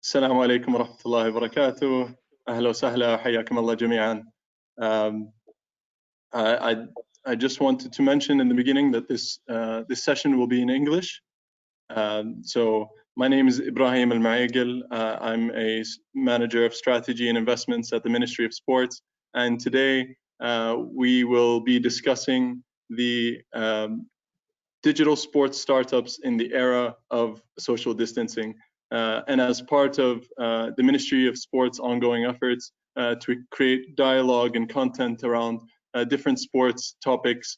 السلام عليكم ورحمة الله وبركاته. أهلا وسهلا حياكم الله جميعا. I just wanted to mention in the beginning that this session will be in English. So my name is Ibrahim Al-Maigil. I'm a manager of strategy and investments at the Ministry of Sports, and today we will be discussing the digital sports startups in the era of social distancing. And as part of the Ministry of Sports' ongoing efforts to create dialogue and content around different sports topics,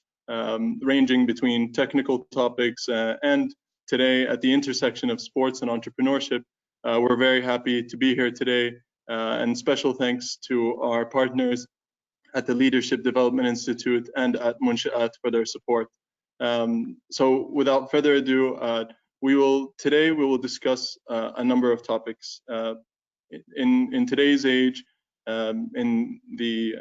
ranging between technical topics and today at the intersection of sports and entrepreneurship, we're very happy to be here today. And special thanks to our partners at the Leadership Development Institute and at Munshi'at for their support. So without further ado, today we will discuss a number of topics. In today's age, in the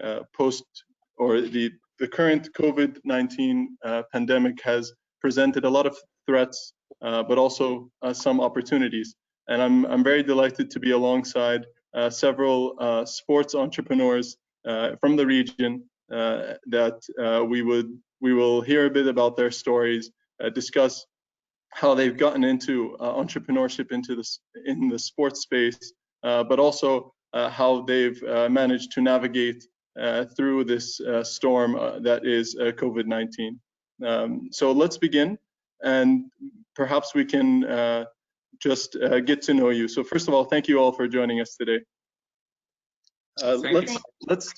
the current COVID-19 pandemic has presented a lot of threats, but also some opportunities. And I'm very delighted to be alongside several sports entrepreneurs from the region that we will hear a bit about their stories, discuss how they've gotten into entrepreneurship in the sports space, but also how they've managed to navigate through this storm that is COVID-19. So let's begin, and perhaps we can just get to know you. So first of all, thank you all for joining us today. Let's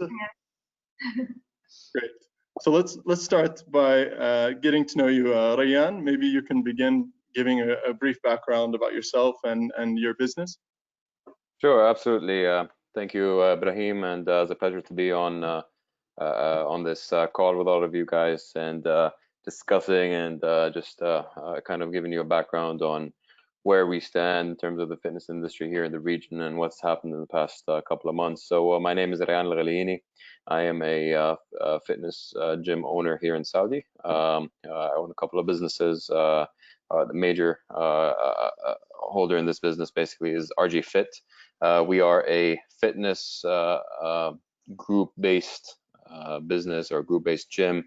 great. So let's start by getting to know you. Rayyan, maybe you can begin giving a brief background about yourself and your business. Sure, absolutely. Thank you, Ibrahim, and it's a pleasure to be on this call with all of you guys and discussing and just kind of giving you a background on where we stand in terms of the fitness industry here in the region and what's happened in the past couple of months. So my name is Rayyan Al-Ghaliyini. I am a fitness gym owner here in Saudi. I own a couple of businesses. The major holder in this business basically is RG Fit. We are a fitness group-based business or group-based gym.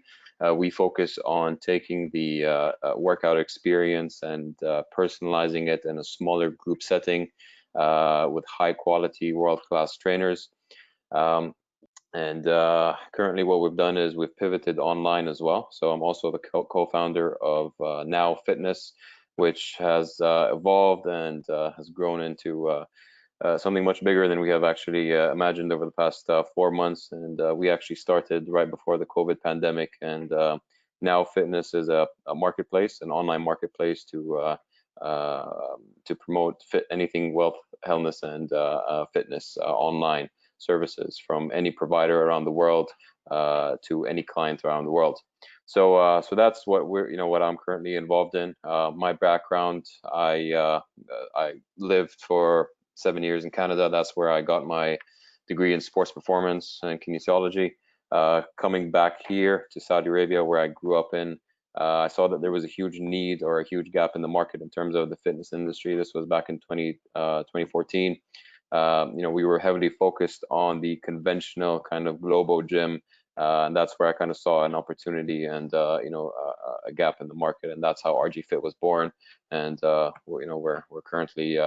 We focus on taking the workout experience and personalizing it in a smaller group setting with high-quality, world-class trainers. And currently what we've done is we've pivoted online as well. So I'm also the co-founder of Now Fitness, which has evolved and has grown into something much bigger than we have actually imagined over the past 4 months. And we actually started right before the COVID pandemic. And Now Fitness is a marketplace, an online marketplace to promote anything wealth, wellness, and fitness online services from any provider around the world to any client around the world. So that's what what I'm currently involved in. My background, I lived for 7 years in Canada. That's where I got my degree in sports performance and kinesiology. Coming back here to Saudi Arabia, where I grew up in, I saw that there was a huge need or a huge gap in the market in terms of the fitness industry. This was back in 2014. We were heavily focused on the conventional kind of global gym, and that's where I kind of saw an opportunity and a gap in the market, and that's how RG Fit was born. And we're currently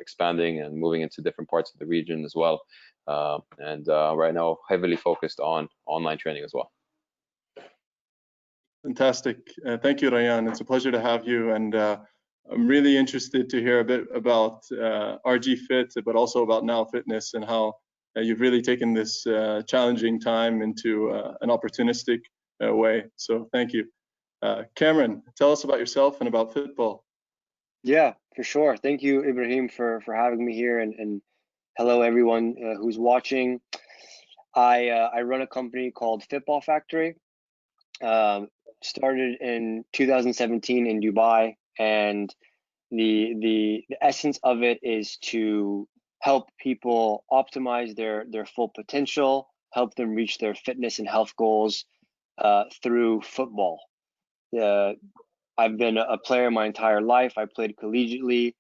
expanding and moving into different parts of the region as well, and right now heavily focused on online training as well. Fantastic. Thank you, Rayyan. It's a pleasure to have you, and I'm really interested to hear a bit about RG Fit, but also about Now Fitness and how you've really taken this challenging time into an opportunistic way. So thank you. Cameron, tell us about yourself and about football. Yeah, for sure. Thank you, Ibrahim, for having me here, and hello everyone who's watching. I run a company called Football Factory. Started in 2017 in Dubai, and the essence of it is to help people optimize their full potential, help them reach their fitness and health goals through football. I've been a player my entire life. I played collegiately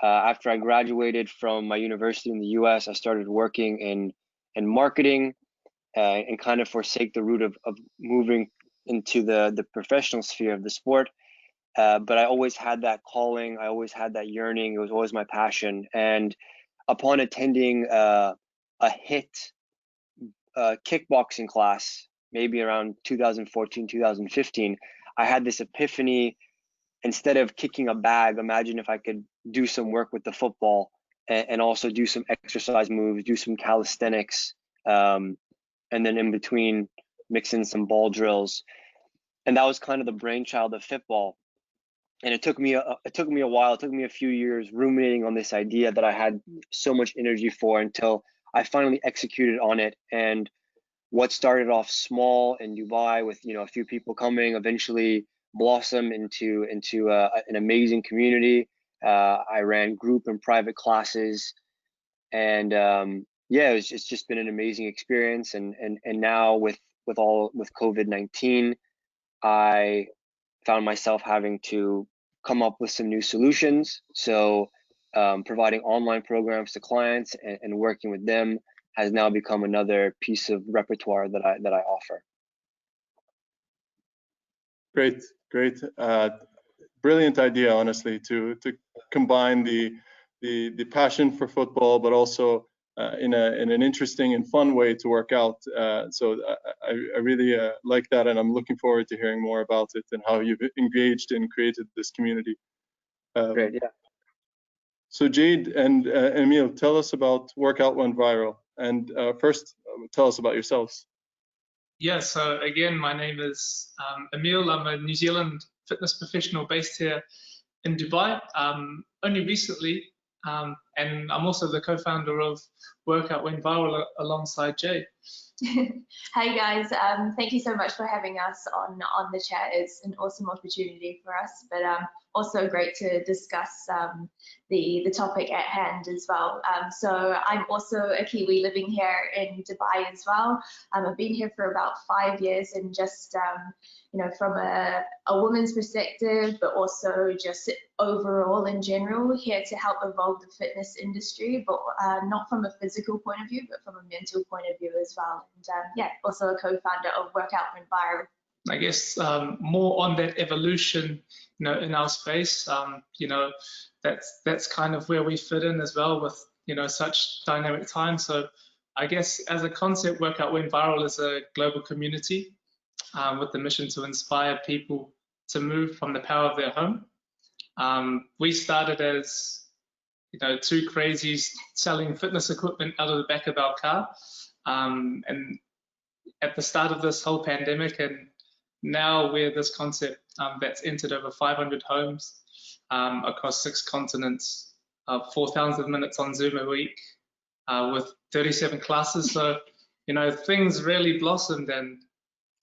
After I graduated from my university in the US, I started working in marketing and kind of forsake the route of moving into the professional sphere of the sport. But I always had that calling. I always had that yearning. It was always my passion. And upon attending a HIT kickboxing class, maybe around 2014, 2015, I had this epiphany. Instead of kicking a bag, imagine if I could do some work with the football and also do some exercise moves, do some calisthenics, and then in between mix in some ball drills. And that was kind of the brainchild of Fitball. And it took me a while. It took me a few years ruminating on this idea that I had so much energy for until I finally executed on it. And what started off small in Dubai with a few people coming eventually blossom into an amazing community. I ran group and private classes, and yeah, it's just been an amazing experience. And now with COVID-19, I found myself having to come up with some new solutions. So providing online programs to clients and working with them has now become another piece of repertoire that I offer. Great. Brilliant idea, honestly, to combine the passion for football, but also in an interesting and fun way to work out. So I really like that, and I'm looking forward to hearing more about it and how you've engaged and created this community. Great, yeah. So Jade and Emil, tell us about Workout Went Viral, and first tell us about yourselves. Yeah, so again, my name is Emil. I'm a New Zealand fitness professional based here in Dubai, only recently, and I'm also the co-founder of Workout Went Viral alongside Jay. Hey guys, thank you so much for having us on the chat. It's an awesome opportunity for us, but also great to discuss the topic at hand as well. So I'm also a Kiwi living here in Dubai as well. I've been here for about 5 years, and just from a woman's perspective, but also just overall in general, here to help evolve the fitness industry, but not from a physical point of view, but from a mental point of view as well. And yeah, also a co-founder of Workout Went Viral. I guess more on that evolution, in our space. That's kind of where we fit in as well with such dynamic times. So I guess as a concept, Workout Went Viral is a global community with the mission to inspire people to move from the power of their home. We started as two crazies selling fitness equipment out of the back of our car, and at the start of this whole pandemic, and now we're this concept that's entered over 500 homes across 6 continents, 4,000 minutes on Zoom a week, with 37 classes. So things really blossomed, and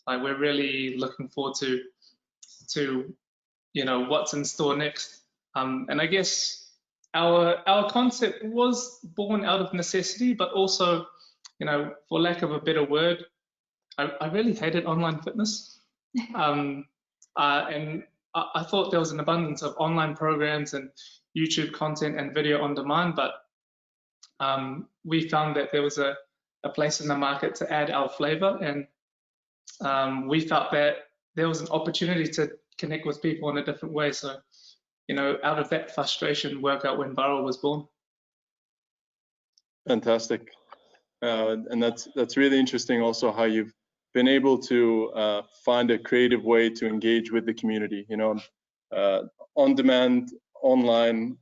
we're really looking forward to what's in store next. And I guess our concept was born out of necessity, but also for lack of a better word, I really hated online fitness. And I thought there was an abundance of online programs and YouTube content and video on demand, but we found that there was a place in the market to add our flavor, and we felt that there was an opportunity to connect with people in a different way. So, out of that frustration, Workout Went Viral was born. Fantastic. And that's really interesting also how you've been able to find a creative way to engage with the community, on demand, online,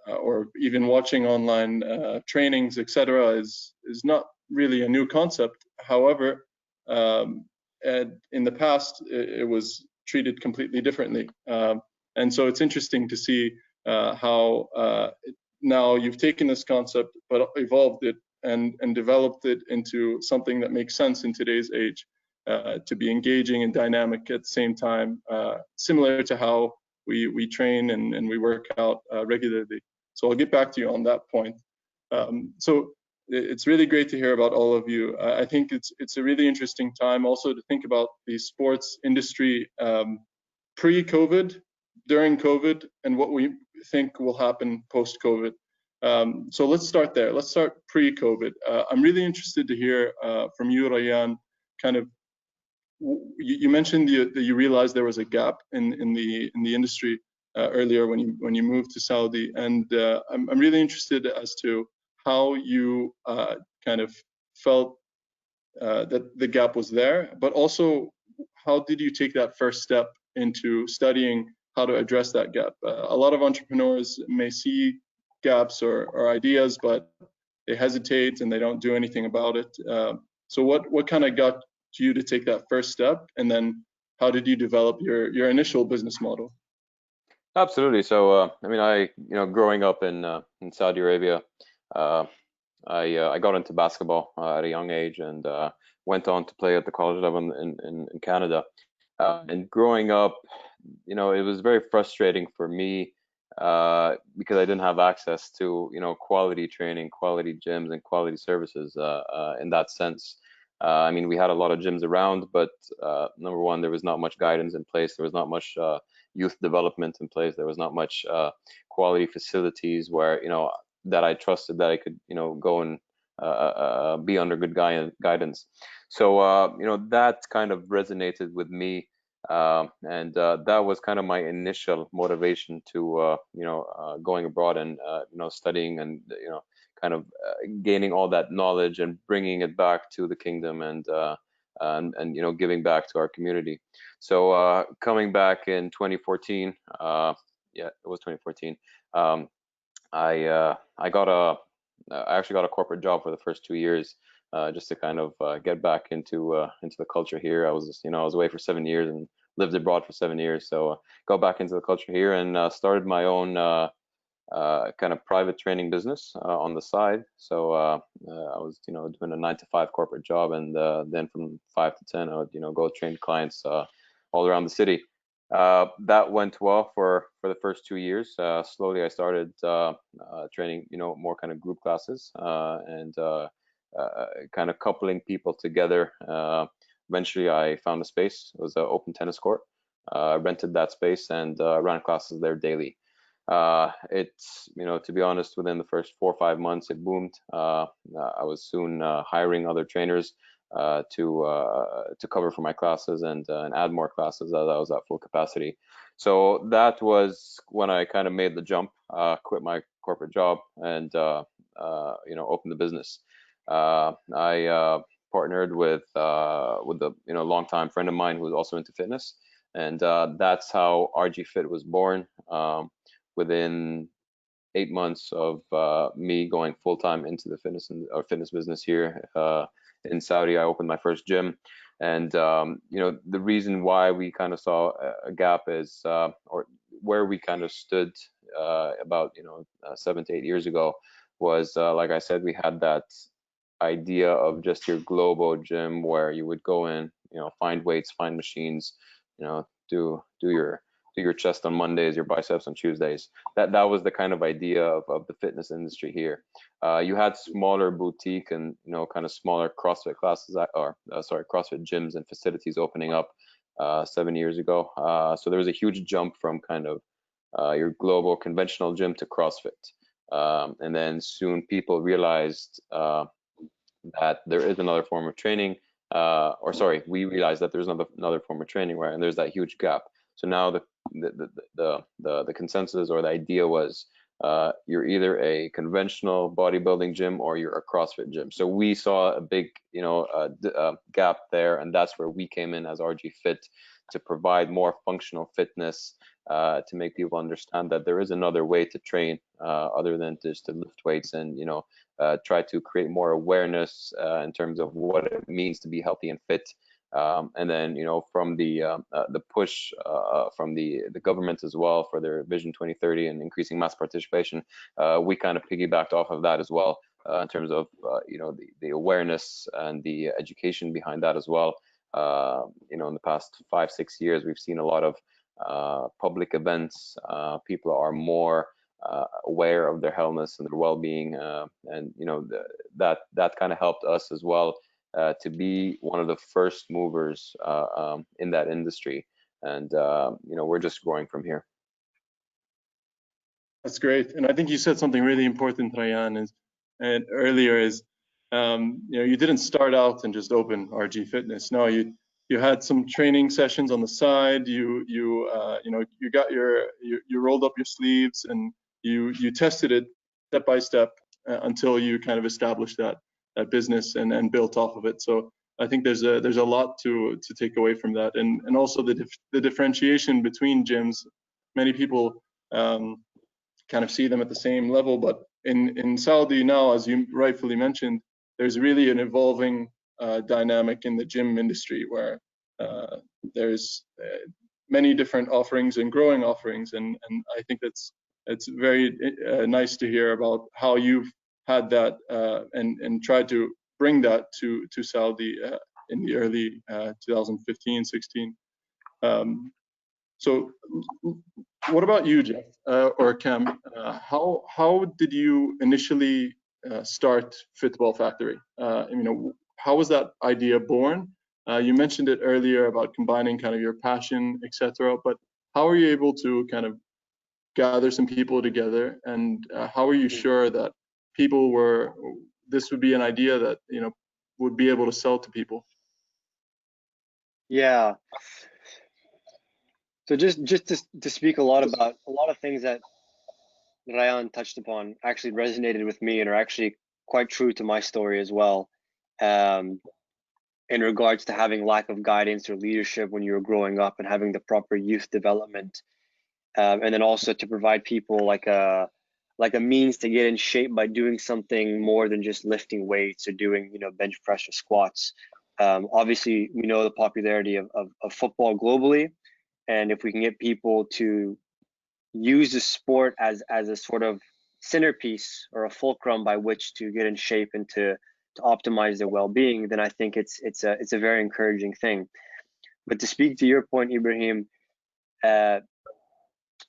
or even watching online trainings, etc. is not really a new concept. However, in the past, it was treated completely differently. And so it's interesting to see how now you've taken this concept, but evolved it and developed it into something that makes sense in today's age, to be engaging and dynamic at the same time, similar to how we train and we work out regularly. So I'll get back to you on that point. So it's really great to hear about all of you. I think it's a really interesting time also to think about the sports industry pre-COVID during COVID and what we think will happen post-COVID. So let's start there. Let's start pre-COVID. I'm really interested to hear from you, Rayyan, kind of, you mentioned that you realized there was a gap in the industry earlier when you moved to Saudi, and I'm really interested as to how you kind of felt that the gap was there, but also how did you take that first step into studying how to address that gap? A lot of entrepreneurs may see gaps or ideas, but they hesitate and they don't do anything about it. So what kind of got you to take that first step, and then how did you develop your initial business model? Absolutely. So I mean, growing up in Saudi Arabia, I got into basketball at a young age, and went on to play at the college level in Canada. And growing up, it was very frustrating for me because I didn't have access to quality training, quality gyms, and quality services in that sense. I mean, we had a lot of gyms around, but number one, there was not much guidance in place. There was not much youth development in place. There was not much quality facilities where that I trusted that I could go and be under good guidance. So that kind of resonated with me, and that was kind of my initial motivation to going abroad and studying and kind of gaining all that knowledge and bringing it back to the kingdom, and giving back to our community. So coming back in 2014, yeah, it was 2014. I actually got a corporate job for the first 2 years, just to kind of get back into the culture here. I was away for 7 years and lived abroad for 7 years, so got back into the culture here and started my own kind of private training business on the side. So I was doing a 9-to-5 corporate job, and then from 5 to 10 I would go train clients all around the city. That went well for the first 2 years. Slowly I started training more kind of group classes, and kind of coupling people together. Eventually I found a space. It was an open tennis court. Rented that space and ran classes there daily. It's to be honest, within the first 4 or 5 months it boomed. I was soon hiring other trainers to cover for my classes and add more classes as I was at full capacity. So that was when I kind of made the jump, quit my corporate job, and opened the business. I partnered with a longtime friend of mine who was also into fitness, and that's how RG Fit was born. Within 8 months of me going full time into the fitness business here in Saudi, I opened my first gym. And the reason why we kind of saw a gap is, or where we kind of stood about 7 to 8 years ago, was like I said, we had that idea of just your global gym where you would go in, find weights, find machines, do your chest on Mondays, your biceps on Tuesdays. That was the kind of idea of the fitness industry here. You had smaller boutique and kind of smaller CrossFit classes, CrossFit gyms and facilities opening up 7 years ago. So there was a huge jump from kind of your global conventional gym to CrossFit. And then soon people realized that there is another form of training, we realized that there's another form of training, right? And there's that huge gap. So now the consensus or the idea was you're either a conventional bodybuilding gym or you're a CrossFit gym. So we saw a big gap there, and that's where we came in as RG Fit to provide more functional fitness, to make people understand that there is another way to train other than just to lift weights, and try to create more awareness in terms of what it means to be healthy and fit. And then from the push from the government as well for their Vision 2030 and increasing mass participation, we kind of piggybacked off of that as well, in terms of the awareness and the education behind that as well. In the past 5-6 years, we've seen a lot of public events. People are more aware of their healthness and their well-being, and that kind of helped us as well to be one of the first movers in that industry. And we're just growing from here. That's great. And I think you said something really important, Rayan, and earlier is, you didn't start out and just open RG Fitness. No, you had some training sessions on the side. You rolled up your sleeves and you tested it step by step until you kind of established that business and built off of it. So I think there's a lot to take away from that, and also the differentiation between gyms. Many people kind of see them at the same level, but in Saudi now, as you rightfully mentioned, there's really an evolving dynamic in the gym industry where there's many different offerings and growing offerings, and I think it's very nice to hear about how you've had that and tried to bring that to Saudi in the early 2015-16. So what about you, Jeff, or Cam? How did you initially start Fitball Factory? How was that idea born? You mentioned it earlier about combining kind of your passion, etc. But how are you able to kind of gather some people together, and how are you sure that this would be an idea that would be able to sell to people? Yeah. So just to speak a lot of things that Rayan touched upon actually resonated with me and are actually quite true to my story as well, in regards to having lack of guidance or leadership when you were growing up and having the proper youth development, and then also to provide people like a means to get in shape by doing something more than just lifting weights or doing bench press or squats. Obviously, we know the popularity of football globally, and if we can get people to use the sport as a sort of centerpiece or a fulcrum by which to get in shape and to optimize their well-being, then I think it's a very encouraging thing. But to speak to your point, Ibrahim,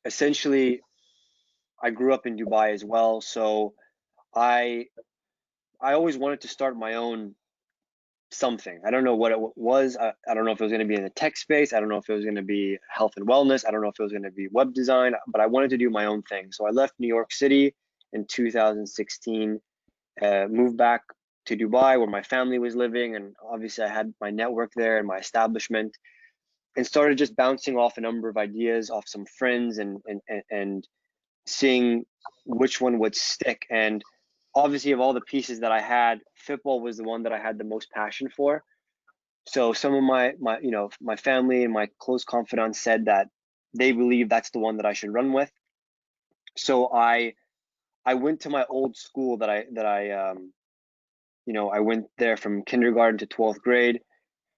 essentially, I grew up in Dubai as well, so I always wanted to start my own something. I don't know what it was. I don't know if it was going to be in the tech space. I don't know if it was going to be health and wellness. I don't know if it was going to be web design, but I wanted to do my own thing. So I left New York City in 2016, moved back to Dubai where my family was living, and obviously I had my network there and my establishment, and started just bouncing off a number of ideas off some friends and seeing which one would stick. And obviously, of all the pieces that I had, Fitball was the one that I had the most passion for. So some of my family and my close confidants said that they believe that's the one that I should run with. So I went to my old school that I went there from kindergarten to 12th grade,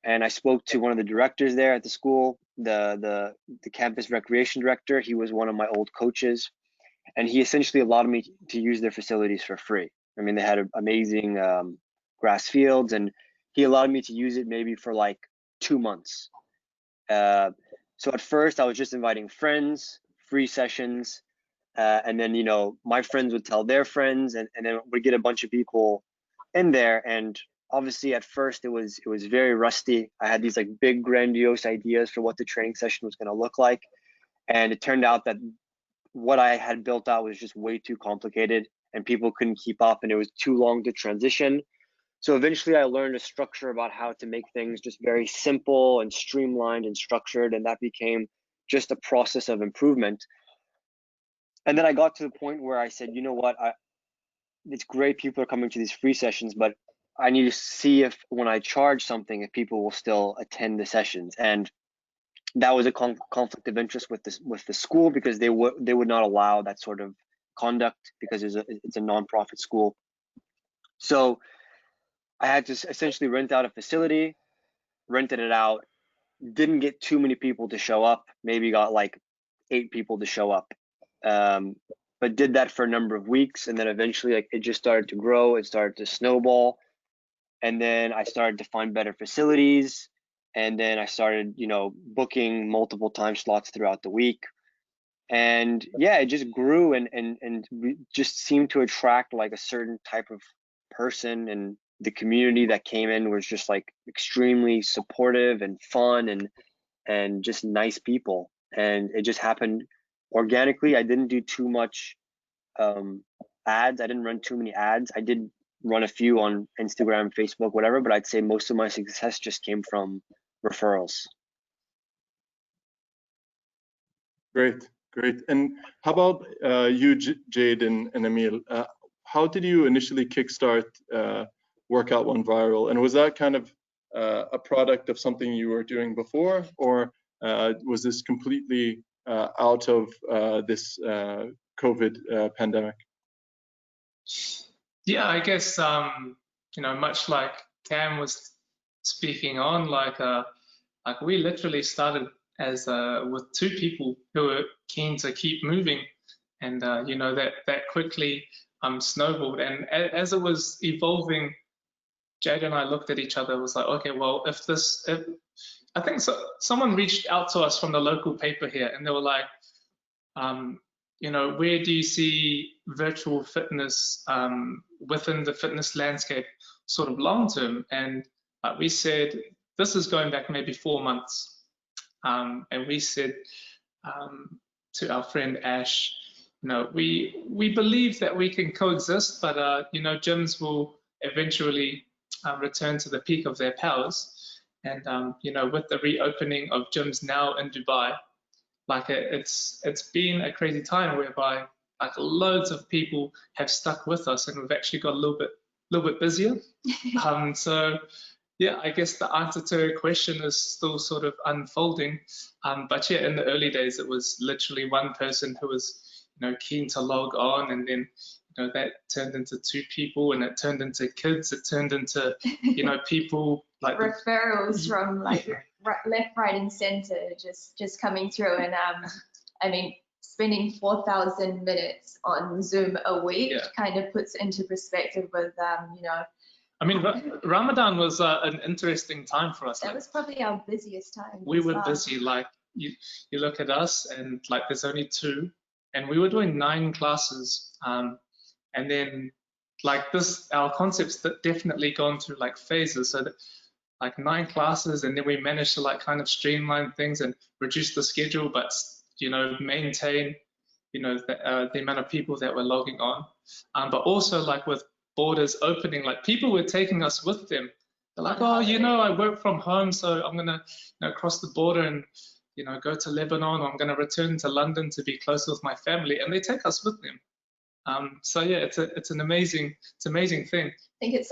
and I spoke to one of the directors there at the school, the campus recreation director. He was one of my old coaches, and he essentially allowed me to use their facilities for free. I mean, they had amazing grass fields, and he allowed me to use it maybe for like 2 months. So at first I was just inviting friends, free sessions, and then my friends would tell their friends, and then we'd get a bunch of people in there. And obviously at first it was very rusty. I had these like big grandiose ideas for what the training session was going to look like, and it turned out that what I had built out was just way too complicated and people couldn't keep up, and it was too long to transition. So eventually I learned a structure about how to make things just very simple and streamlined and structured, and that became just a process of improvement. And then I got to the point where I said, you know what, it's great people are coming to these free sessions, but I need to see if when I charge something, if people will still attend the sessions. And that was a conflict of interest with the school, because they would not allow that sort of conduct because it's a nonprofit school. So I had to essentially rent out a facility, rented it out, didn't get too many people to show up, maybe got like 8 people to show up, but did that for a number of weeks, and then eventually it just started to grow, it started to snowball, and then I started to find better facilities, and then I started booking multiple time slots throughout the week, and yeah, it just grew and we just seemed to attract like a certain type of person, and the community that came in was just like extremely supportive and fun and just nice people, and it just happened organically. I didn't do too much ads. I didn't run too many ads. I did run a few on Instagram, Facebook, whatever, but I'd say most of my success just came from referrals. Great, great. And how about you, Jade and Emil? How did you initially kickstart Workout One Viral? And was that kind of a product of something you were doing before, or was this completely out of this COVID pandemic? Yeah, I guess you know, much like Cam was speaking on, like we literally started as with 2 people who were keen to keep moving, and you know, that quickly snowballed. And as it was evolving, Jade and I looked at each other and was like, okay, well, if I think someone reached out to us from the local paper here, and they were like, you know, where do you see virtual fitness within the fitness landscape sort of long term? And we said, this is going back maybe 4 months. And we said to our friend Ash, you know, we believe that we can coexist, but you know, gyms will eventually return to the peak of their powers. And you know, with the reopening of gyms now in Dubai, like it's been a crazy time whereby like loads of people have stuck with us, and we've actually got a little bit busier. So yeah, I guess the answer to your question is still sort of unfolding. But yeah, in the early days, it was literally one person who was, you know, keen to log on, and then, you know, that turned into 2 people, and it turned into kids. It turned into, you know, people like referrals from like left, right, and center just coming through. And I mean, spending 4,000 minutes on Zoom a week kind of puts into perspective with you know. I mean, Ramadan was an interesting time for us. That was probably our busiest time. We were busy. Like you look at us, and like there's only 2, and we were doing 9 classes. And then like this, our concept's definitely gone through like phases. So that like 9 classes, and then we managed to like kind of streamline things and reduce the schedule, but you know, maintain, you know, the amount of people that were logging on. But also like with borders opening, like people were taking us with them. They're like, oh, you know, I work from home, so I'm gonna, you know, cross the border and, you know, go to Lebanon, or I'm gonna return to London to be close with my family, and they take us with them. So yeah, it's an amazing thing. I think it's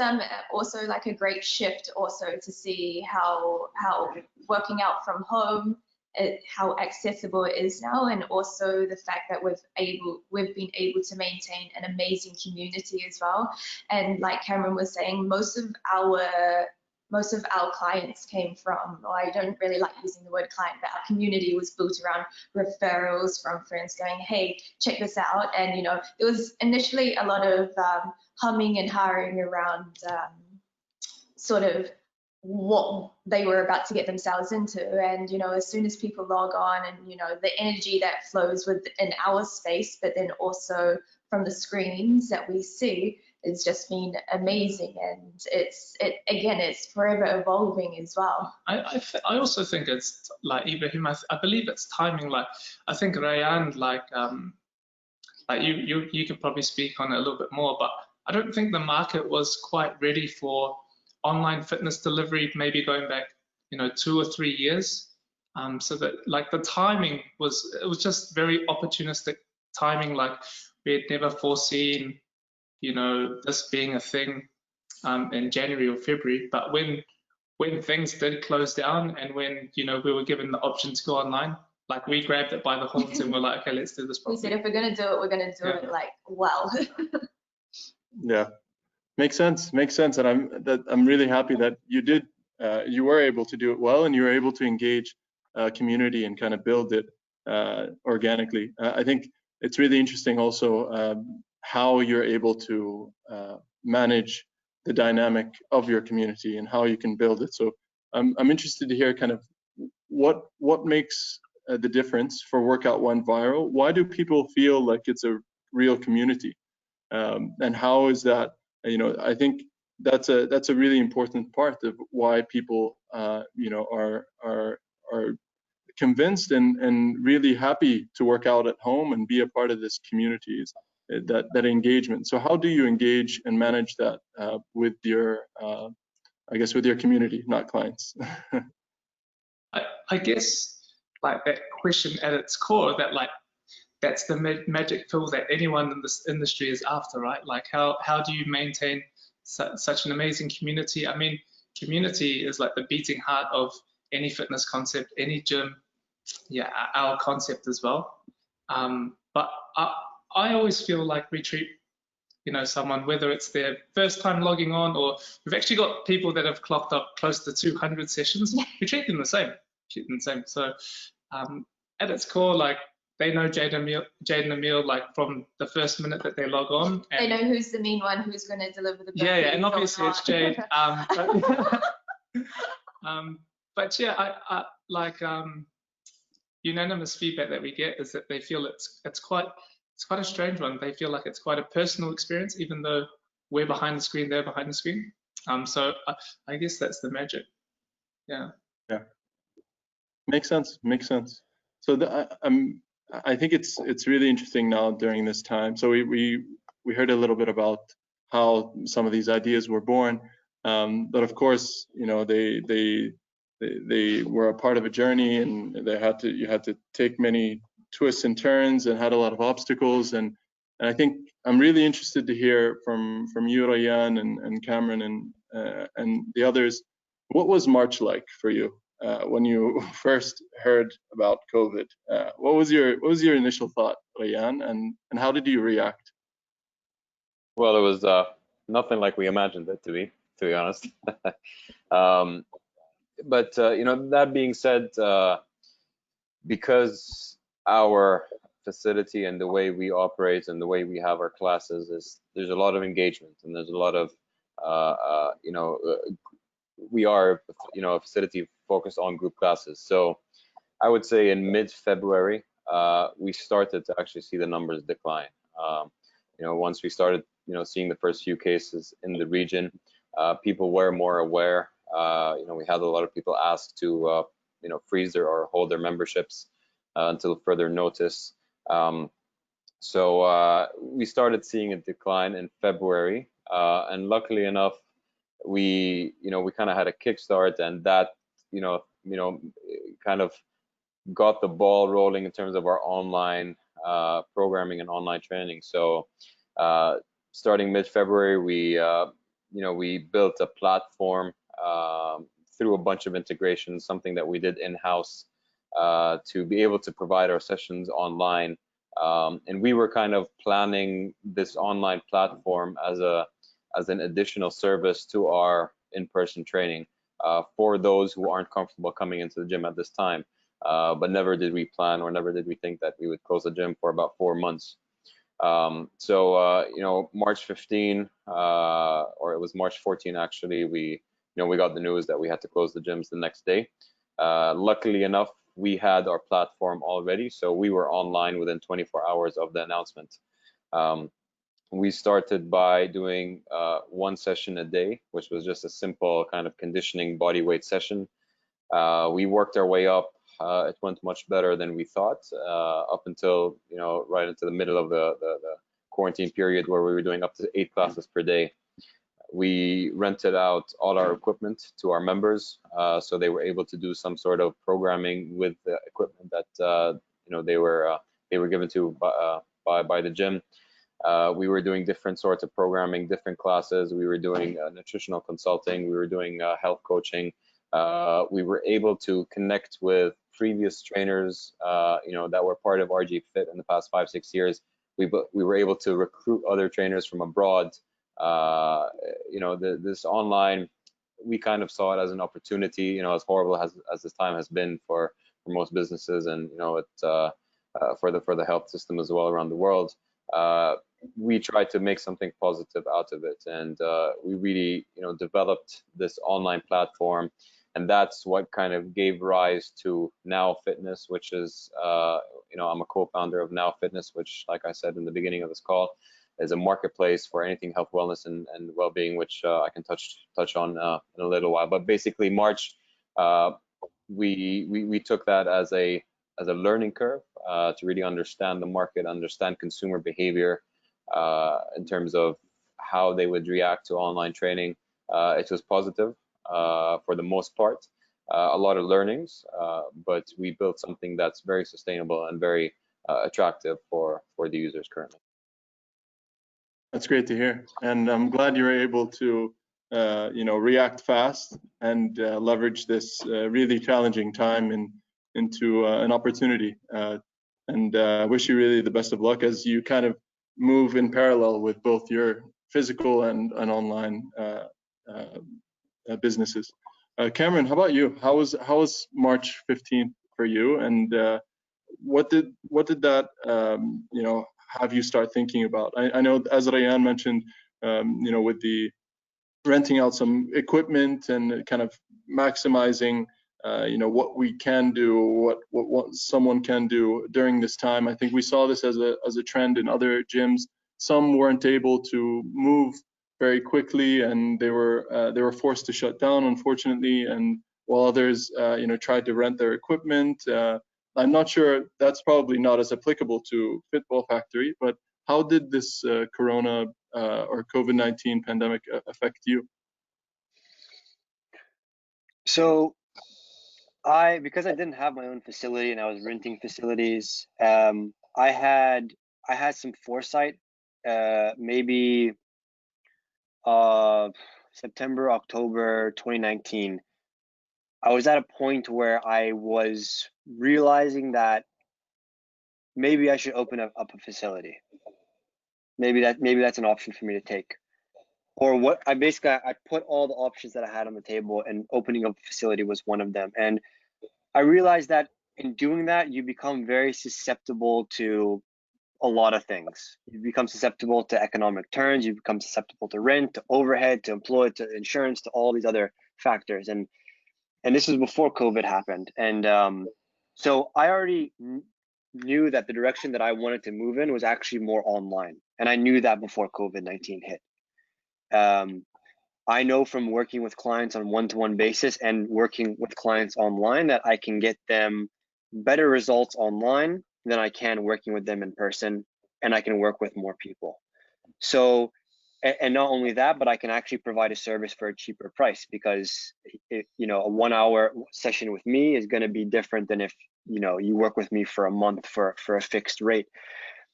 also like a great shift also to see how working out from home, how accessible it is now, and also the fact that we've been able to maintain an amazing community as well. And like Cameron was saying, most of our clients came from, or I don't really like using the word client, but our community was built around referrals from friends going, hey, check this out. And you know, it was initially a lot of humming and hawing around sort of what they were about to get themselves into. And you know, as soon as people log on, and you know, the energy that flows within our space, but then also from the screens that we see, it's just been amazing. And it's forever evolving as well. I also think it's like Ibrahim, I believe it's timing. Like I think Rayan, like you could probably speak on it a little bit more, but I don't think the market was quite ready for online fitness delivery, maybe going back, you know, 2 or 3 years. So that like the timing was just very opportunistic timing. Like we had never foreseen, you know, this being a thing in January or February. But when things did close down, and when, you know, we were given the option to go online, like we grabbed it by the horns and we're like, okay, let's do this properly. We said, if we're gonna do it, we're gonna do it like well. Yeah, makes sense. And I'm really happy that you were able to do it well, and you were able to engage community and kind of build it organically. I think it's really interesting also how you're able to manage the dynamic of your community and how you can build it. So I'm interested to hear kind of what makes the difference for Workout One Viral. Why do people feel like it's a real community, and how is that? You know, I think that's a really important part of why people you know, are convinced and really happy to work out at home and be a part of this community. that engagement. So how do you engage and manage that with your, I guess, with your community, not clients? I guess like that question at its core, that like that's the magic pill that anyone in this industry is after, right? Like how do you maintain such an amazing community? I mean, community is like the beating heart of any fitness concept, any gym, yeah, our concept as well. But I always feel like we treat, you know, someone, whether it's their first time logging on, or we've actually got people that have clocked up close to 200 sessions, we treat them the same. So at its core, like, they know Jade and Emil like from the first minute that they log on. And they know who's the mean one, who's going to deliver the yeah, and obviously it's Jade. But yeah, I like unanimous feedback that we get is that they feel it's quite a strange one. They feel like it's quite a personal experience, even though we're behind the screen, they're behind the screen. So I guess that's the magic. Yeah. Yeah. Makes sense. So I think it's really interesting now during this time. So we heard a little bit about how some of these ideas were born, but of course, you know, they were a part of a journey, and you had to take many twists and turns, and had a lot of obstacles. And I think I'm really interested to hear from you, Rayyan, and Cameron, and the others. What was March like for you? When you first heard about COVID, what was your initial thought, Rayyan, and how did you react? Well, it was nothing like we imagined it to be honest. But you know, that being said, because our facility and the way we operate and the way we have our classes is, there's a lot of engagement, and there's a lot of you know, we are, you know, a facility focused on group classes. So I would say in mid-February, we started to actually see the numbers decline. You know, once we started, you know, seeing the first few cases in the region, people were more aware. You know, we had a lot of people ask to, you know, freeze or hold their memberships until further notice. So we started seeing a decline in February, and luckily enough, we kind of had a kickstart, and that, you know, kind of got the ball rolling in terms of our online programming and online training. So starting mid-February, we built a platform through a bunch of integrations, something that we did in-house to be able to provide our sessions online. And we were kind of planning this online platform as an additional service to our in-person training for those who aren't comfortable coming into the gym at this time. But never did we plan, or never did we think that we would close the gym for about 4 months. So you know, March 15, or it was March 14 actually, we got the news that we had to close the gyms the next day. Luckily enough, we had our platform already, so we were online within 24 hours of the announcement. We started by doing 1 session a day, which was just a simple kind of conditioning body weight session. We worked our way up. It went much better than we thought, up until, you know, right into the middle of the quarantine period, where we were doing up to 8 classes per day. We rented out all our equipment to our members, so they were able to do some sort of programming with the equipment that you know, they were given to by the gym. We were doing different sorts of programming, different classes. We were doing nutritional consulting. We were doing health coaching. We were able to connect with previous trainers, you know, that were part of RG Fit in the past 5-6 years. We were able to recruit other trainers from abroad. You know, this online, we kind of saw it as an opportunity. You know, as horrible as this time has been for most businesses, and you know, for the health system as well around the world. We tried to make something positive out of it, and we really, you know, developed this online platform, and that's what kind of gave rise to Now Fitness, which is, you know, I'm a co-founder of Now Fitness, which, like I said in the beginning of this call, is a marketplace for anything health, wellness, and well-being, which I can touch on in a little while. But basically, March, we took that as a learning curve to really understand the market, understand consumer behavior, in terms of how they would react to online training. It was positive for the most part. A lot of learnings, but we built something that's very sustainable and very attractive for the users currently. That's great to hear, and I'm glad you were able to react fast and leverage this really challenging time into an opportunity. And I wish you really the best of luck as you kind of move in parallel with both your physical and online businesses. Cameron, how about you? How was March 15th for you, and what did that have you start thinking about? I know, as Rayan mentioned, with the renting out some equipment and kind of maximizing what we can do, what someone can do during this time. I think we saw this as a trend in other gyms. Some weren't able to move very quickly, and they were forced to shut down, unfortunately. And while others tried to rent their equipment. I'm not sure, that's probably not as applicable to Fitball Factory, but how did this corona or COVID-19 pandemic affect you? So because I didn't have my own facility and I was renting facilities, I had some foresight. Maybe September, October 2019. I was at a point where I was realizing that maybe I should open up a facility. Maybe that's an option for me to take. Or what I put all the options that I had on the table, and opening up a facility was one of them. And I realized that in doing that, you become very susceptible to a lot of things. You become susceptible to economic turns, you become susceptible to rent, to overhead, to employee, to insurance, to all these other factors. And this was before COVID happened. And so I already knew that the direction that I wanted to move in was actually more online. And I knew that before COVID-19 hit. I know from working with clients on one-to-one basis and working with clients online that I can get them better results online than I can working with them in person, and I can work with more people. So, and not only that, but I can actually provide a service for a cheaper price, because a 1 hour session with me is going to be different than if you work with me for a month for a fixed rate.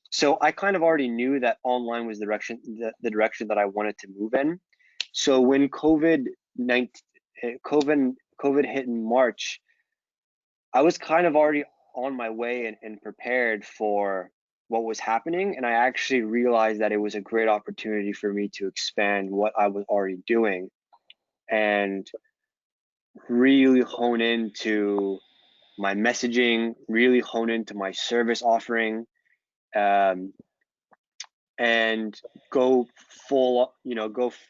So I kind of already knew that online was the direction that I wanted to move in. So when COVID hit in March, I was kind of already on my way and prepared for what was happening. And I actually realized that it was a great opportunity for me to expand what I was already doing and really hone into my messaging, really hone into my service offering, and go full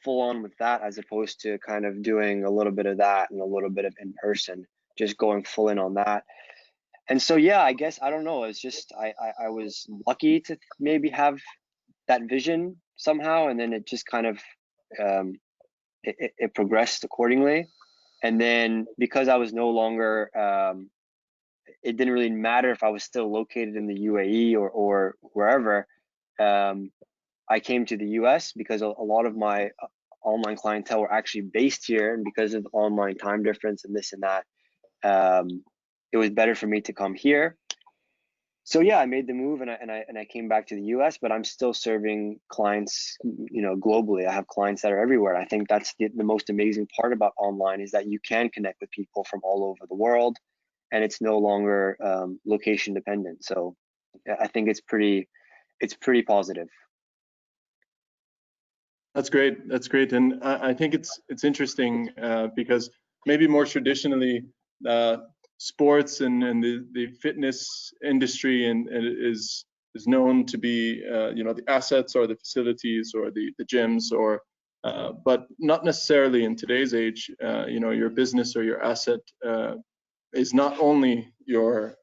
on with that, as opposed to kind of doing a little bit of that and a little bit of in person, just going full in on that. And so, yeah, I guess, I don't know, it's just, I was lucky to maybe have that vision somehow, and then it just kind of, it progressed accordingly. And then because I was no longer, it didn't really matter if I was still located in the UAE or wherever, I came to the US because a lot of my online clientele were actually based here, and because of the online time difference and this and that, it was better for me to come here. So yeah, I made the move and I came back to the US, but I'm still serving clients, globally. I have clients that are everywhere. I think that's the most amazing part about online, is that you can connect with people from all over the world, and it's no longer location dependent. So I think it's pretty positive. That's great. That's great. And I think it's interesting because maybe more traditionally, sports and the fitness industry and is known to be the assets or the facilities or the gyms, or but not necessarily in today's age. Your business or your asset is not only your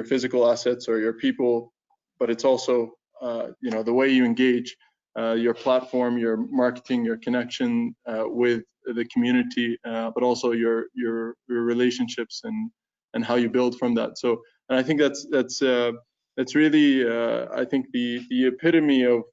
physical assets or your people, but it's also the way you engage. Your platform, your marketing, your connection with the community, but also your relationships and how you build from that. So, and I think that's that's really, I think, the epitome of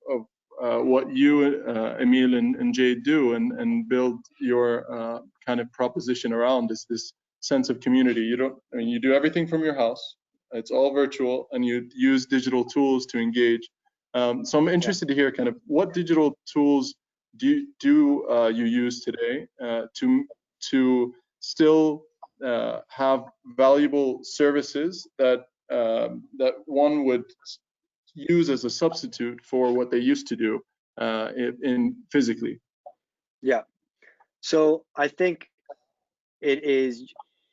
what you, Emil and Jade do, and build your kind of proposition around is this sense of community. You do everything from your house. It's all virtual, and you use digital tools to engage. So I'm interested to hear kind of what digital tools do you use today to still have valuable services that that one would use as a substitute for what they used to do in physically. Yeah. So I think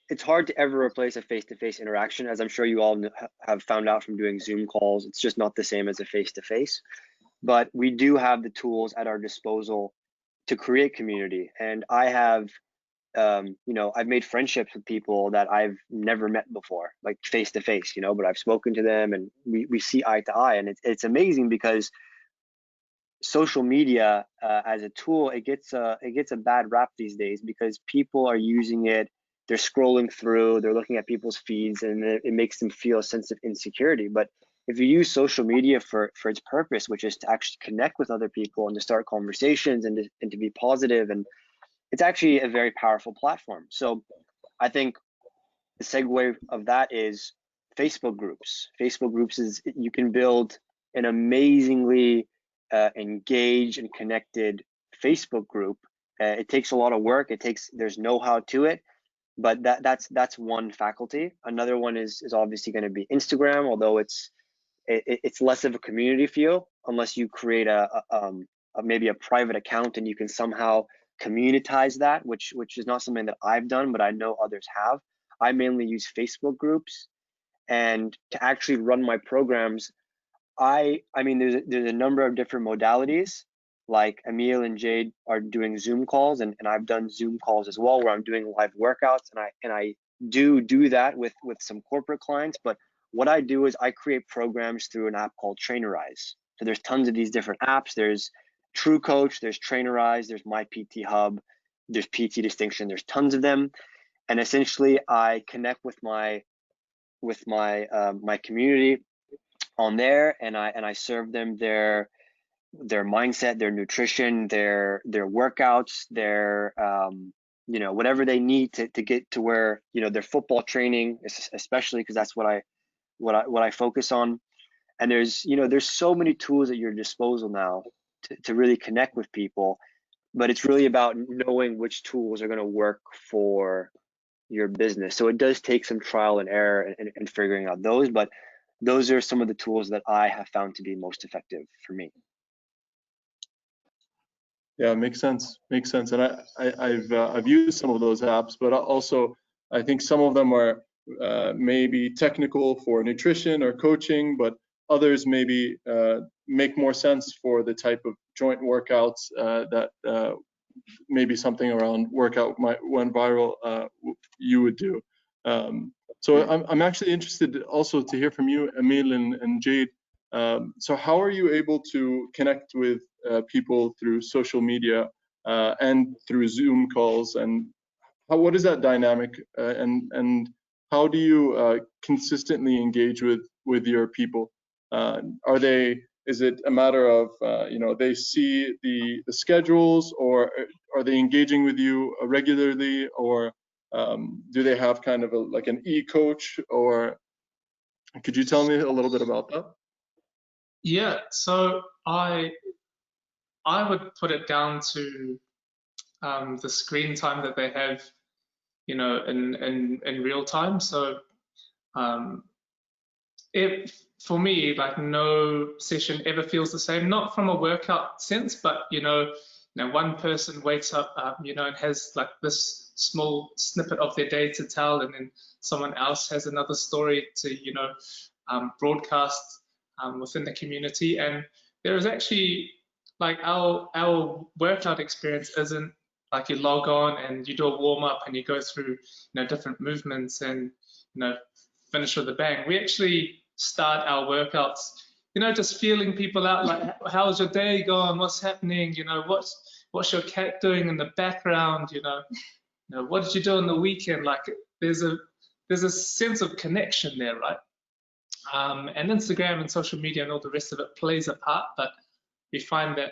it's hard to ever replace a face-to-face interaction, as I'm sure you all have found out from doing Zoom calls. It's just not the same as a face-to-face. But we do have the tools at our disposal to create community. And I have, I've made friendships with people that I've never met before, like face-to-face, but I've spoken to them and we see eye to eye. And it's amazing because social media as a tool, it gets a bad rap these days because people are using it. They're scrolling through, they're looking at people's feeds, and it makes them feel a sense of insecurity. But if you use social media for its purpose, which is to actually connect with other people and to start conversations and to be positive, and it's actually a very powerful platform. So I think the segue of that is Facebook groups. Facebook groups is, you can build an amazingly engaged and connected Facebook group. It takes a lot of work. There's know-how to it. But that's one faculty. Another one is obviously going to be Instagram, although it's less of a community feel unless you create maybe a private account and you can somehow communitize that, which is not something that I've done, but I know others have. I mainly use Facebook groups, and to actually run my programs, I mean there's a number of different modalities. Like Emil and Jade are doing Zoom calls, and I've done Zoom calls as well, where I'm doing live workouts, and I do that with some corporate clients. But what I do is I create programs through an app called Trainerize. So there's tons of these different apps. There's True Coach, there's Trainerize, there's My PT Hub, there's PT Distinction. There's tons of them, and essentially I connect with my community on there, and I serve them their mindset, their nutrition, their workouts, their whatever they need to get to where their football training, especially because that's what I focus on. And there's so many tools at your disposal now to really connect with people, but it's really about knowing which tools are going to work for your business. So it does take some trial and error and figuring out those, but those are some of the tools that I have found to be most effective for me. Yeah, makes sense. And I've used some of those apps, but also I think some of them are maybe technical for nutrition or coaching, but others maybe make more sense for the type of joint workouts that maybe something around workout went viral you would do. So I'm actually interested also to hear from you, Emil and Jade. So how are you able to connect with people through social media and through Zoom calls, and what is that dynamic, and how do you consistently engage with your people? Is it a matter of they see the schedules, or are they engaging with you regularly, or do they have kind of like an e-coach, or could you tell me a little bit about that? Yeah, so I would put it down to the screen time that they have, in real time. So for me, like, no session ever feels the same, not from a workout sense, but one person wakes up and has like this small snippet of their day to tell, and then someone else has another story to broadcast within the community. And there is actually, like, our workout experience isn't like you log on and you do a warm up and you go through different movements and finish with a bang. We actually start our workouts just feeling people out, like, how's your day going, what's happening, what's your cat doing in the background, what did you do on the weekend? Like, there's a sense of connection there, right? And Instagram and social media and all the rest of it plays a part, but we find that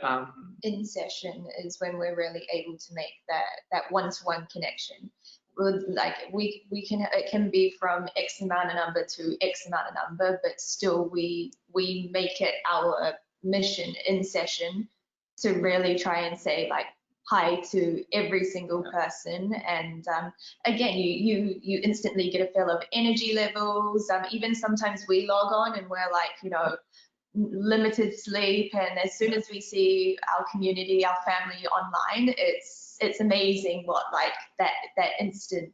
in session is when we're really able to make that one-to-one connection. Like we can, it can be from X amount of number to X amount of number, but still we make it our mission in session to really try and say like hi to every single person. And again, you instantly get a feel of energy levels. Even sometimes we log on and we're like, you know, limited sleep, and as soon as we see our community, our family online, it's amazing what like that instant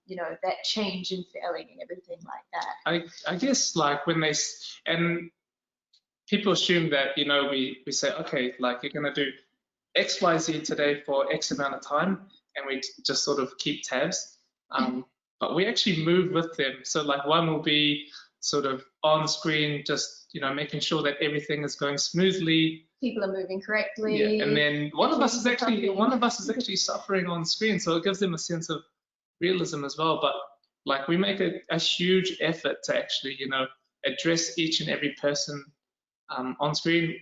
you know, that change in feeling and everything like that. I guess like when they, and people assume that, you know, we say, okay, like you're gonna do X, Y, Z today for X amount of time, and we just sort of keep tabs, but we actually move with them. So like one will be sort of on screen, just, you know, making sure that everything is going smoothly. People are moving correctly. Yeah, and then one of us is actually suffering on screen, so it gives them a sense of realism as well. But like we make a huge effort to actually, you know, address each and every person on screen.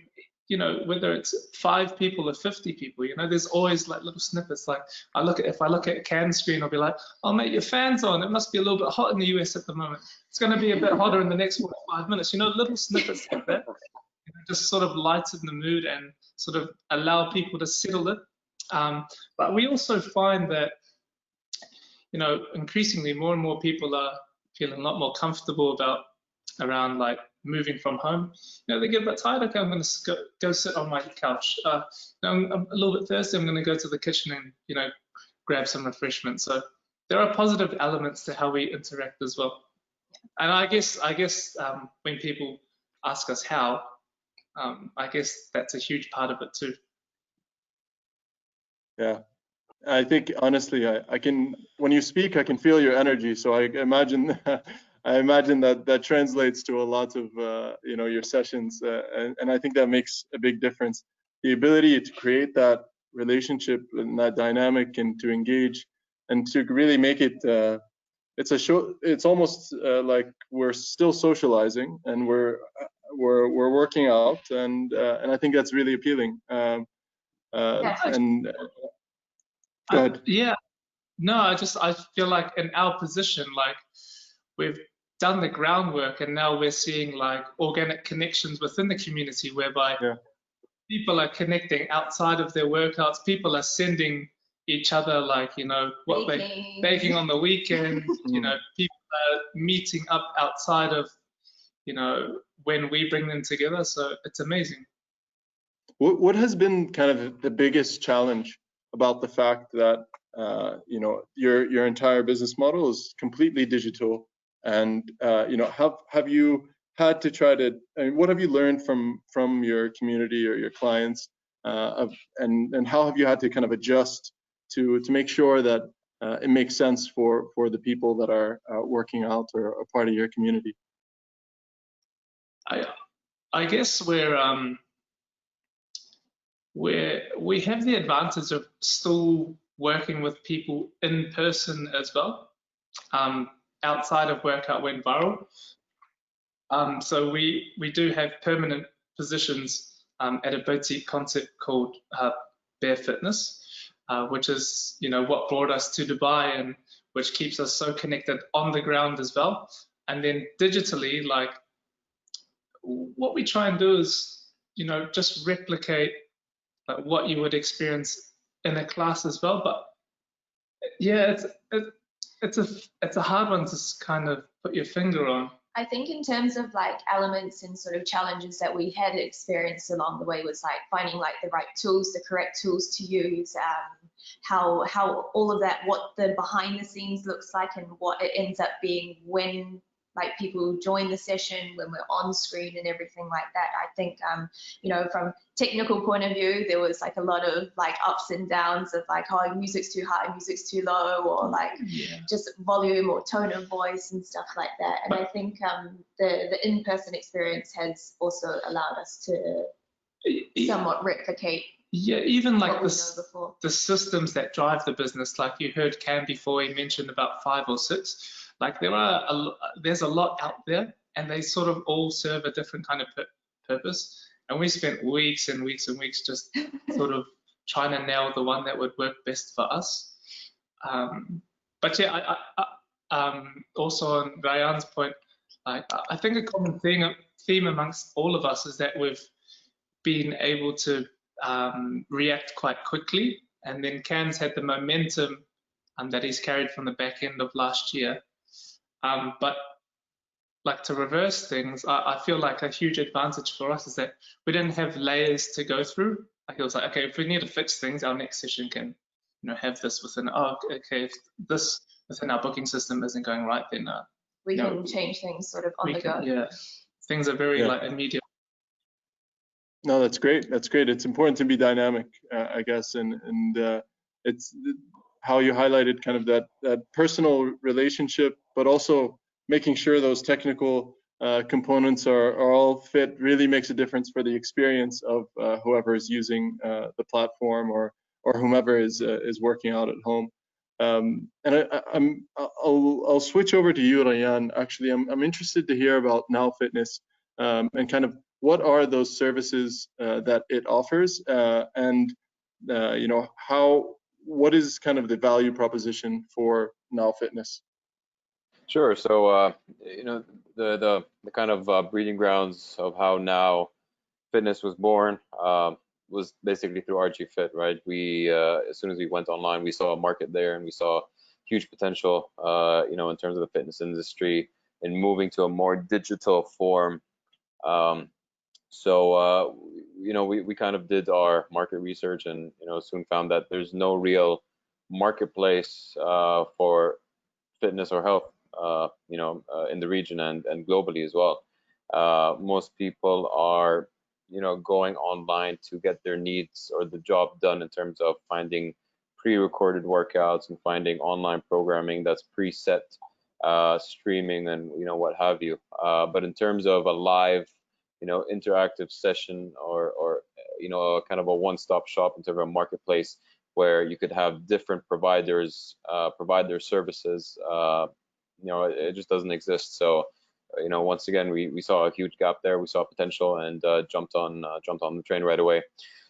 You know, whether it's 5 people or 50 people, you know, there's always like little snippets. Like if I look at Can's screen, I'll be like, oh mate, your fan's on. It must be a little bit hot in the US at the moment. It's going to be a bit hotter in the next 45 minutes. You know, little snippets like that, you know, just sort of lighten the mood and sort of allow people to settle it. But we also find that, you know, increasingly more and more people are feeling a lot more comfortable around like moving from home. You know, they get a bit tired. Okay, I'm going to go sit on my couch. I'm a little bit thirsty. I'm going to go to the kitchen and, you know, grab some refreshment. So there are positive elements to how we interact as well. And I guess when people ask us how, I guess that's a huge part of it too. Yeah, I think honestly, I can, when you speak, I can feel your energy. So I imagine that translates to a lot of you know, your sessions, and I think that makes a big difference. The ability to create that relationship and that dynamic, and to engage, and to really make it. It's a show. It's almost like we're still socializing, and we're working out, and I think that's really appealing. Yeah. And go ahead. Yeah. No, I feel like in our position, like we've done the groundwork, and now we're seeing like organic connections within the community, whereby people are connecting outside of their workouts. People are sending each other, like, you know, what baking on the weekend. You know, people are meeting up outside of, you know, when we bring them together. So it's amazing. What has been kind of the biggest challenge about the fact that you know, your entire business model is completely digital, and you know, have you had to try to, I mean, what have you learned from your community or your clients, and how have you had to kind of adjust to make sure that it makes sense for the people that are working out or are part of your community? I guess we have the advantage of still working with people in person as well. Outside of Workout Went Viral. So we do have permanent positions at a boutique concept called Bare Fitness, which is, you know, what brought us to Dubai, and which keeps us so connected on the ground as well. And then digitally, like what we try and do is, you know, just replicate like what you would experience in a class as well. But yeah, it's a hard one to kind of put your finger on. I think in terms of like elements and sort of challenges that we had experienced along the way was like finding like the right tools, the correct tools to use, how all of that, what the behind the scenes looks like, and what it ends up being when like people join the session, when we're on screen and everything like that. I think, you know, from technical point of view, there was like a lot of like ups and downs of like, oh, music's too high, music's too low, or like just volume or tone of voice and stuff like that. And I think the in-person experience has also allowed us to somewhat replicate. Yeah, even like the systems that drive the business, like you heard Cam before, he mentioned about 5 or 6. Like there's a lot out there, and they sort of all serve a different kind of purpose. And we spent weeks and weeks and weeks just sort of trying to nail the one that would work best for us. But yeah, also on Ryan's point, I think a common theme amongst all of us is that we've been able to react quite quickly, and then Cam's had the momentum that he's carried from the back end of last year. But like, to reverse things, I feel like a huge advantage for us is that we didn't have layers to go through. Like, it was like, okay, if we need to fix things, our next session can, you know, have this within. Oh, okay, if this within our booking system isn't going right, then we can change things sort of on the go. Yeah, things are very like immediate. No, that's great. That's great. It's important to be dynamic, I guess, and it's how you highlighted kind of that personal relationship, but also making sure those technical components are all fit really makes a difference for the experience of whoever is using the platform or whomever is working out at home. And I'll switch over to you, Rayan. Actually, I'm interested to hear about Now Fitness and kind of what are those services that it offers, and you know, what is kind of the value proposition for Now Fitness? Sure. So, you know, the kind of breeding grounds of how Now Fitness was born was basically through RG Fit, right? We, as soon as we went online, we saw a market there, and we saw huge potential, you know, in terms of the fitness industry and moving to a more digital form. So, you know, we kind of did our market research, and, you know, soon found that there's no real marketplace for fitness or health, you know, in the region and globally as well. Most people are, you know, going online to get their needs or the job done in terms of finding pre-recorded workouts and finding online programming that's preset, streaming, and, you know, what have you. But in terms of a live, you know, interactive session or you know, kind of a one-stop shop in terms of a marketplace where you could have different providers provide their services, you know, it just doesn't exist. So, you know, once again, we saw a huge gap there. We saw potential and jumped on the train right away.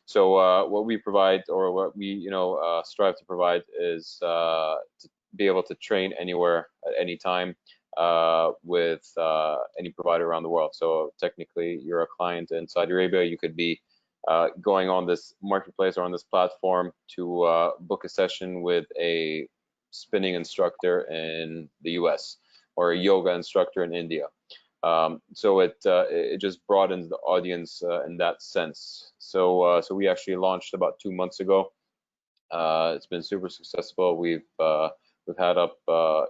So what we provide, or what we, you know, strive to provide, is to be able to train anywhere at any time with any provider around the world. So technically, you're a client in Saudi Arabia, you could be going on this marketplace or on this platform to book a session with a spinning instructor in the US or a yoga instructor in India. So it just broadens the audience in that sense. So we actually launched about 2 months ago. It's been super successful. We've had up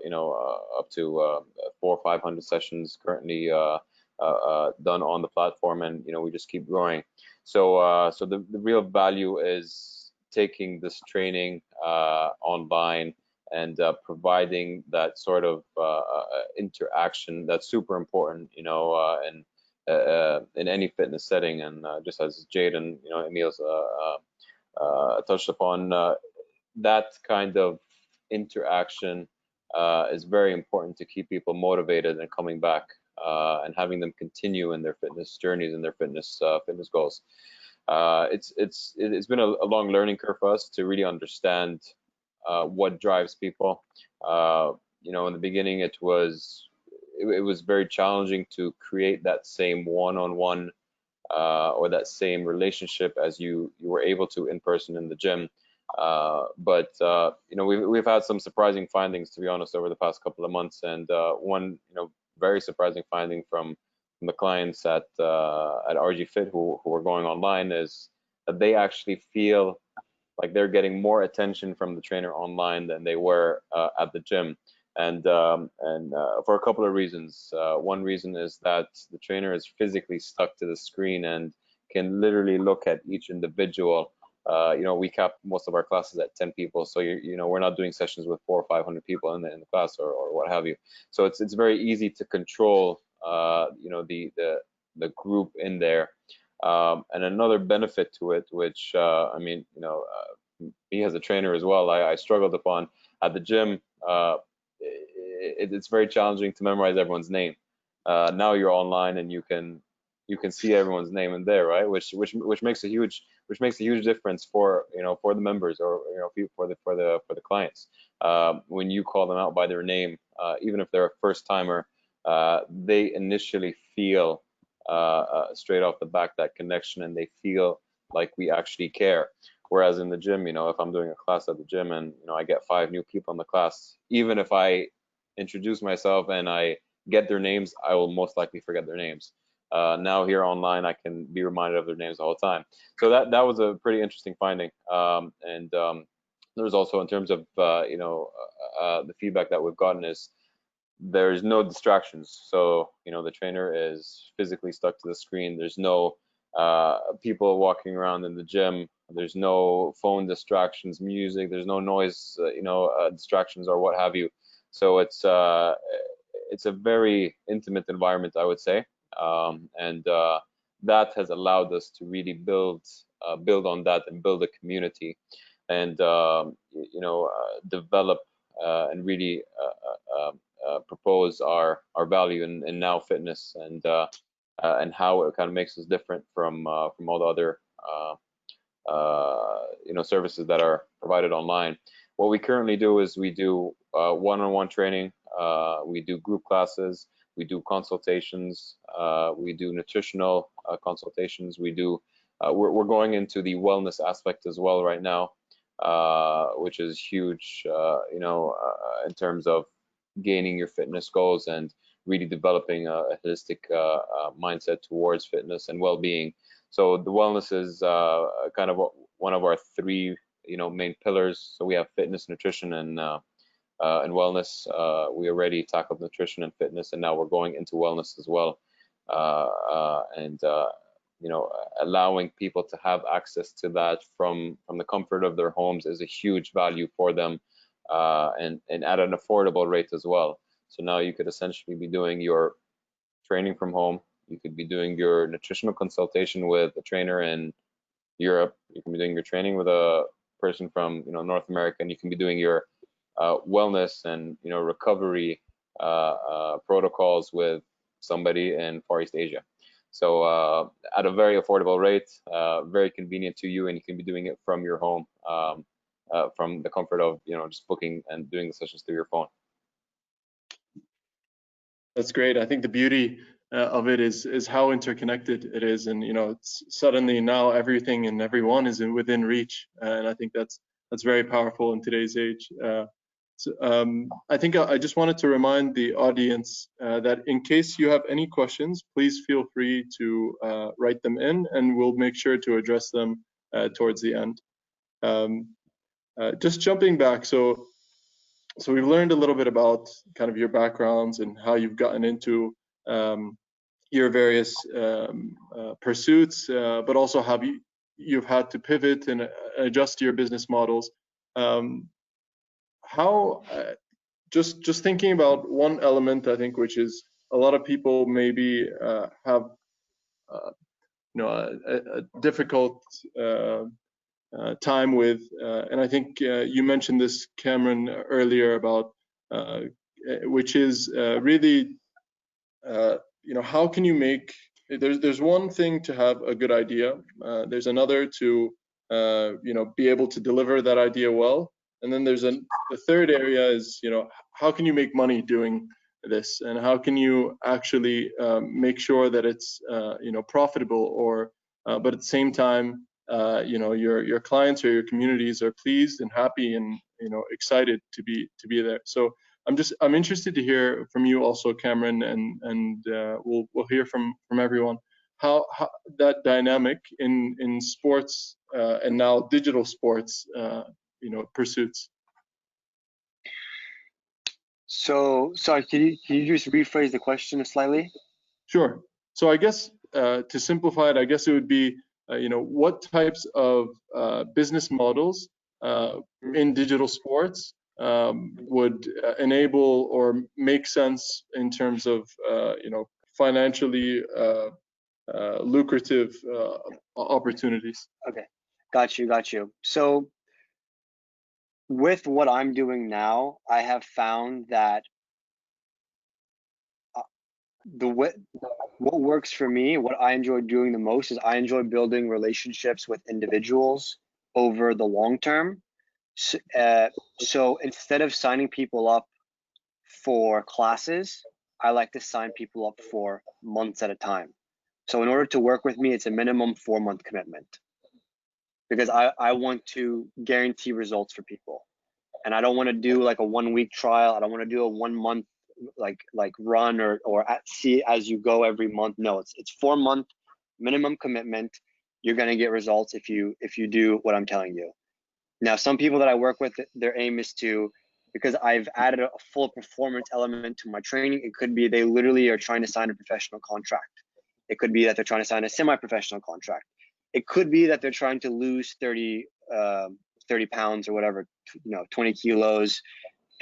you know, up to 400 or 500 sessions currently done on the platform, and, you know, we just keep growing. So so the real value is taking this training online and providing that sort of interaction that's super important, you know, in any fitness setting. And just as Jade and, you know, Emil's touched upon, that kind of interaction is very important to keep people motivated and coming back and having them continue in their fitness journeys and their fitness goals. It's been a long learning curve for us to really understand what drives people. You know, in the beginning, it was very challenging to create that same one-on-one or that same relationship as you were able to in person in the gym. But you know, we've had some surprising findings, to be honest, over the past couple of months. And one, you know, very surprising finding from the clients at RG Fit who are going online is that they actually feel like they're getting more attention from the trainer online than they were at the gym. And for a couple of reasons. One reason is that the trainer is physically stuck to the screen and can literally look at each individual. You know, we cap most of our classes at 10 people, so you know, we're not doing sessions with 400 or 500 people in the class or what have you. So it's very easy to control you know, the group in there. And another benefit to it, which I mean, you know, me as a trainer as well, I struggled upon at the gym. It's very challenging to memorize everyone's name. Now you're online and you can see everyone's name in there, right? Which makes a huge difference for for the members, or for the clients. When you call them out by their name, even if they're a first timer, they initially feel straight off the back that connection, and they feel like we actually care. Whereas in the gym, if I'm doing a class at the gym and I get 5 new people in the class, even if I introduce myself and I get their names, I will most likely forget their names. Now here online, I can be reminded of their names all the time. So that was a pretty interesting finding. There's also, in terms of the feedback that we've gotten, is there's no distractions. So the trainer is physically stuck to the screen. There's no people walking around in the gym. There's no phone distractions, music. There's no noise, distractions or what have you. So it's a very intimate environment, I would say, and that has allowed us to really build on that and build a community, and develop and really propose our value in Now Fitness, and how it kind of makes us different from all the other services that are provided online. What we currently do is we do one-on-one training, we do group classes, we do consultations, we do nutritional consultations, we do we're going into the wellness aspect as well right now, which is huge, in terms of gaining your fitness goals and really developing a holistic mindset towards fitness and well-being. So the wellness is kind of one of our 3 main pillars. So we have fitness, nutrition, and wellness. We already tackled nutrition and fitness, and now we're going into wellness as well. And allowing people to have access to that from the comfort of their homes is a huge value for them, and at an affordable rate as well. So now you could essentially be doing your training from home. You could be doing your nutritional consultation with a trainer in Europe. You can be doing your training with a person from North America, and you can be doing your wellness and recovery protocols with somebody in Far East Asia. So at a very affordable rate, very convenient to you, and you can be doing it from your home, from the comfort of just booking and doing the sessions through your phone. That's great. I think the beauty of it is how interconnected it is, and it's suddenly now everything and everyone is within reach, and I think that's very powerful in today's age. I think I just wanted to remind the audience that in case you have any questions, please feel free to write them in, and we'll make sure to address them towards the end. Just jumping back, so we've learned a little bit about kind of your backgrounds and how you've gotten into your various pursuits, but also how you've had to pivot and adjust your business models. How just thinking about one element, I think, which is a lot of people maybe have a difficult time with, and I think you mentioned this, Cameron, earlier, about which is really how can you make, there's one thing to have a good idea, there's another to be able to deliver that idea well, and then there's the third area is how can you make money doing this, and how can you actually make sure that it's profitable, or but at the same time your clients or your communities are pleased and happy and excited to be there. So I'm interested to hear from you also, Cameron, and we'll hear from everyone how that dynamic in sports and now digital sports pursuits. So sorry, can you just rephrase the question slightly? Sure. So I guess to simplify it, I guess it would be what types of business models in digital sports would enable or make sense in terms of financially lucrative opportunities. Okay, got you. So with what I'm doing now, I have found that what works for me, what I enjoy doing the most is I enjoy building relationships with individuals over the long term. So instead of signing people up for classes, I like to sign people up for months at a time. So in order to work with me, it's a minimum 4-month commitment, because I want to guarantee results for people. And I don't want to do like a 1-week trial. I don't want to do a 1-month like run or see as you go every month. No, it's 4-month minimum commitment. You're going to get results if you do what I'm telling you. Now, some people that I work with, their aim is to, because I've added a full performance element to my training, it could be they literally are trying to sign a professional contract. It could be that they're trying to sign a semi-professional contract. It could be that they're trying to lose 30 pounds or whatever, 20 kilos,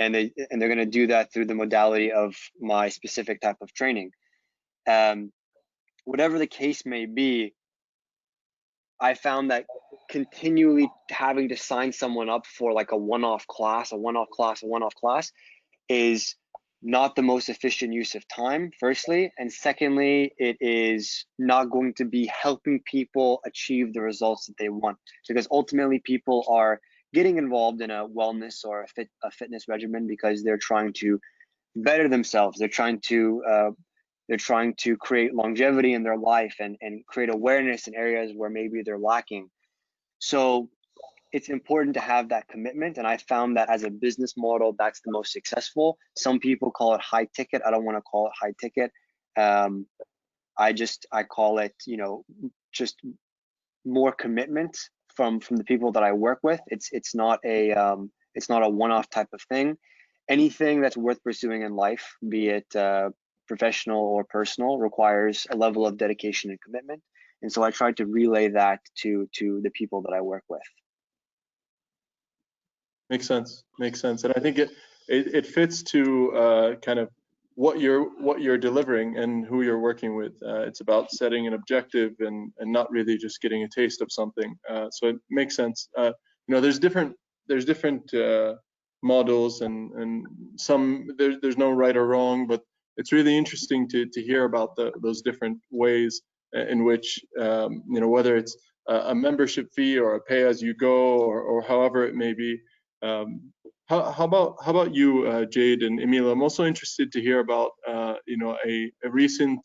and they're going to do that through the modality of my specific type of training. Whatever the case may be, I found that continually having to sign someone up for like a one-off class is not the most efficient use of time, firstly, and secondly, it is not going to be helping people achieve the results that they want, because ultimately people are getting involved in a wellness or a fitness regimen because they're trying to better themselves. They're trying to create longevity in their life and create awareness in areas where maybe they're lacking. So it's important to have that commitment. And I found that as a business model, that's the most successful. Some people call it high ticket. I don't want to call it high ticket. I call it, just more commitment from the people that I work with. It's not a one-off type of thing. Anything that's worth pursuing in life, be it professional or personal, requires a level of dedication and commitment. And so I try to relay that to the people that I work with. Makes sense. And I think it fits to kind of what you're delivering and who you're working with. It's about setting an objective and not really just getting a taste of something. So it makes sense. There's different models and some there's no right or wrong, but it's really interesting to hear about those different ways in which whether it's a membership fee or a pay as you go or however it may be. How about you, Jade and Emil? I'm also interested to hear about a recent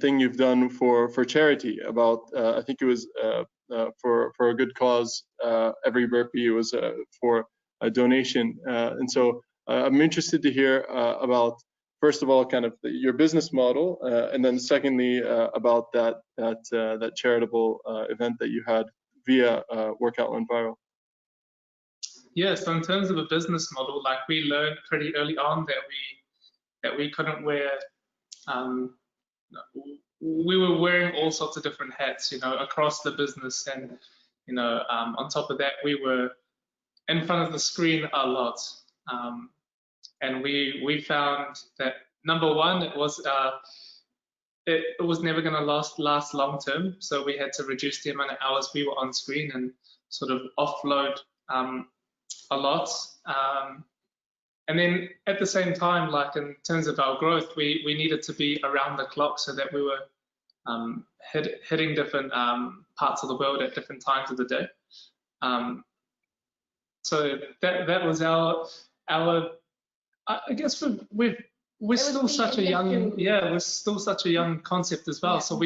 thing you've done for charity. About I think it was for a good cause. Every burpee was for a donation, and so I'm interested to hear about, first of all, kind of your business model, and then secondly about that charitable event that you had via Workout Went Viral. Yeah, so in terms of a business model, like we learned pretty early on that we couldn't wear, we were wearing all sorts of different hats, across the business, and on top of that, we were in front of the screen a lot, and we found that, number one, it was never going to last long term, so we had to reduce the amount of hours we were on screen and sort of offload a lot, and then at the same time, like in terms of our growth, we needed to be around the clock so that we were hitting different parts of the world at different times of the day. So that was our I guess we're still such a young we're still such a young concept as well. Yeah. So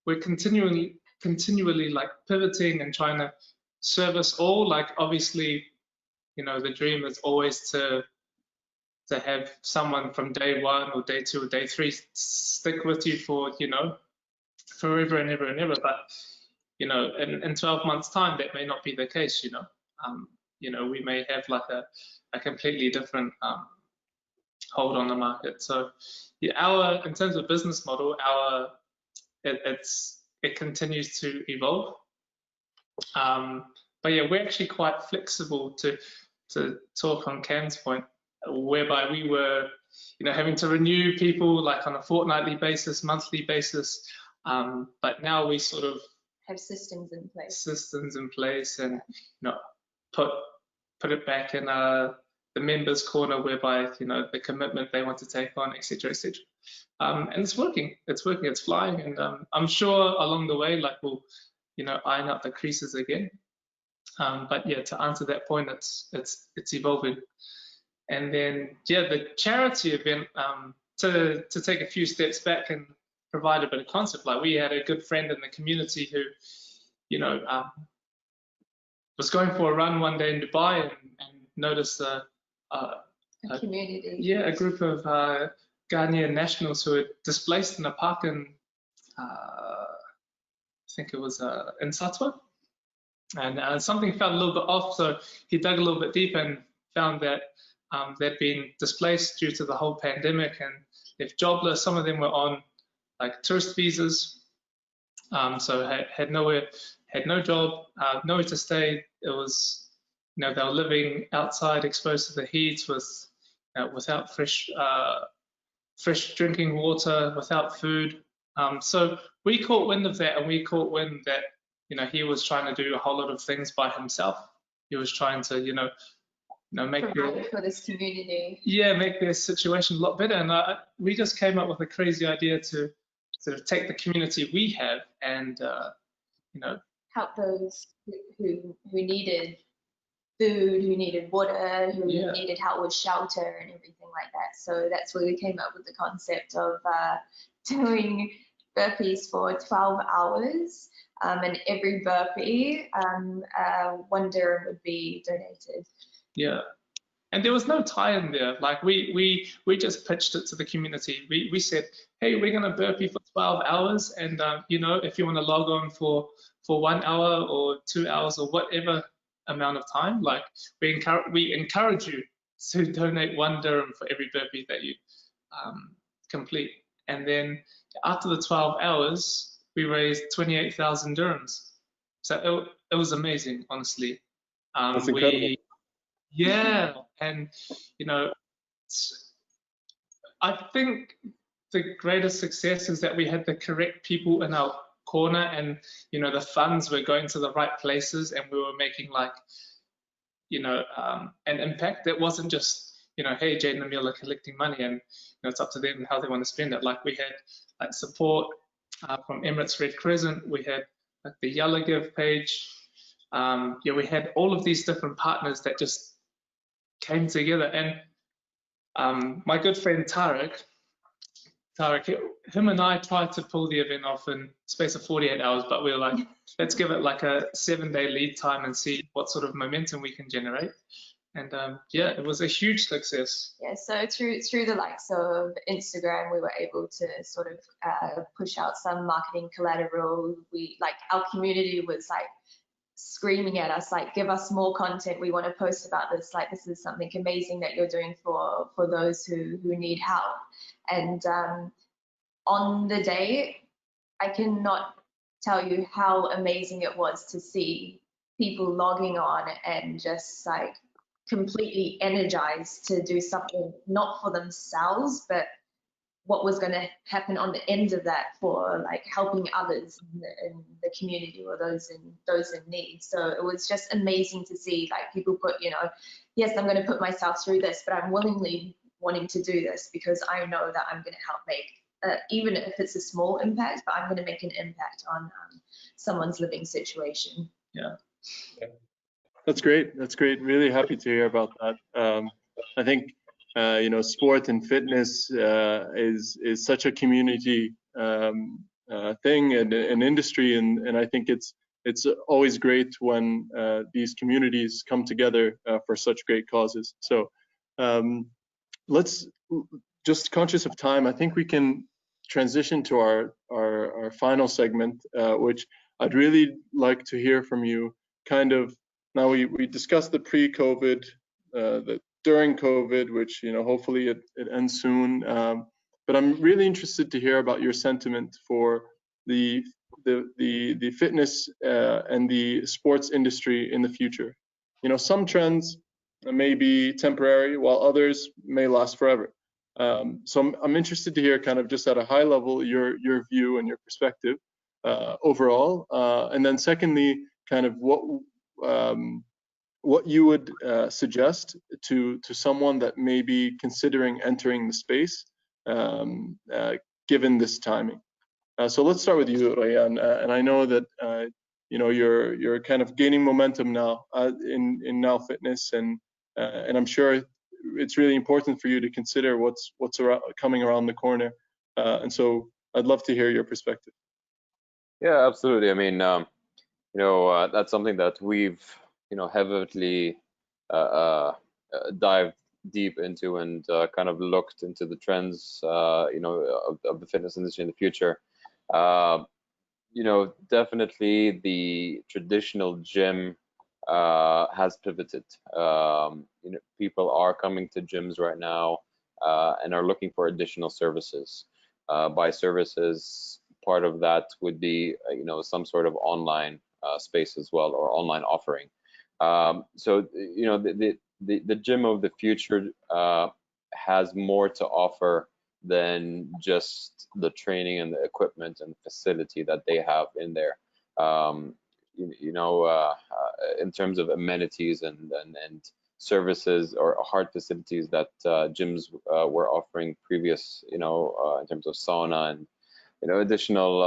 we're continually like pivoting and trying to service all. Like obviously, the dream is always to have someone from day one or day two or day three stick with you for forever and ever and ever. But in 12 months' time, that may not be the case. We may have like a completely different hold on the market. So yeah, in terms of business model, it continues to evolve. But yeah, we're actually quite flexible, to talk on Cam's point, whereby we were having to renew people like on a fortnightly basis, monthly basis, but now we sort of have systems in place, and put it back in a members corner, whereby the commitment they want to take on, etc., etc. And it's working. It's working. It's flying. And I'm sure along the way, like we'll iron out the creases again. But yeah, to answer that point, it's evolving. And then yeah, the charity event, to take a few steps back and provide a bit of concept. Like we had a good friend in the community who, was going for a run one day in Dubai and noticed a community. Yeah, a group of Ghanaian nationals who were displaced in a park in, I think it was in Satwa. And something felt a little bit off, so he dug a little bit deep and found that they'd been displaced due to the whole pandemic and left jobless. Some of them were on like tourist visas, so had no job, nowhere to stay. It was, they were living outside, exposed to the heat, without fresh drinking water, without food. So we caught wind of that, and we caught wind that he was trying to do a whole lot of things by himself. He was trying to make for this community. Yeah, make their situation a lot better. And we just came up with a crazy idea to sort of take the community we have and help those who needed food, who needed water, who needed help with shelter and everything like that. So that's where we came up with the concept of doing burpees for 12 hours. And every burpee, 1 dirham would be donated. Yeah, and there was no tie-in there. Like we just pitched it to the community. We said, hey, we're gonna burpee for 12 hours, and if you want to log on for 1 hour or 2 hours or whatever amount of time, like we encourage you to donate 1 dirham for every burpee that you complete. And then after the 12 hours, we raised 28,000 dirhams. So it was amazing, honestly. That's incredible. Yeah, and I think the greatest success is that we had the correct people in our corner, and the funds were going to the right places, and we were making like an impact. That wasn't just hey, Jade and Emil are collecting money, and it's up to them how they want to spend it. Like we had like support from Emirates Red Crescent, we had like the Yellow Give page. We had all of these different partners that just came together, and my good friend Tarek, him and I tried to pull the event off in space of 48 hours, but we were like, let's give it like a 7-day lead time and see what sort of momentum we can generate. And yeah, it was a huge success. Yeah, so through the likes of Instagram, we were able to sort of push out some marketing collateral. Our community was like screaming at us, like, give us more content, we want to post about this, like this is something amazing that you're doing for those who need help. And on the day, I cannot tell you how amazing it was to see people logging on and just like completely energized to do something not for themselves, but what was going to happen on the end of that for like helping others in the community or those in need. So it was just amazing to see like people put, yes, I'm going to put myself through this, but I'm willingly wanting to do this because I know that I'm going to help make, even if it's a small impact, but I'm going to make an impact on someone's living situation. Yeah. That's great. That's great. Really happy to hear about that. I think sport and fitness is such a community thing and an industry, and I think it's always great when these communities come together for such great causes. So let's, just conscious of time, I think we can transition to our final segment, which I'd really like to hear from you. Kind of, now we discussed the pre-COVID, the during COVID, which hopefully it ends soon. But I'm really interested to hear about your sentiment for the fitness and the sports industry in the future. Some trends may be temporary, while others may last forever. So I'm interested to hear, kind of just at a high level, your view and your perspective overall, and then secondly, kind of what you would suggest to someone that may be considering entering the space, given this timing. So let's start with you, Rayan. And I know that you know you're kind of gaining momentum now in Now Fitness, and I'm sure it's really important for you to consider what's coming around the corner. And so I'd love to hear your perspective. Yeah, absolutely. I mean, you know, that's something that we've, you know, heavily dived deep into and kind of looked into the trends, you know, of the fitness industry in the future. You know, definitely the traditional gym has pivoted. You know, people are coming to gyms right now and are looking for additional services. By services, part of that would be, you know, some sort of online space as well, or online offering. So, you know, the gym of the future has more to offer than just the training and the equipment and facility that they have in there. You know, in terms of amenities and services or hard facilities that gyms were offering previous, you know, in terms of sauna and, you know, additional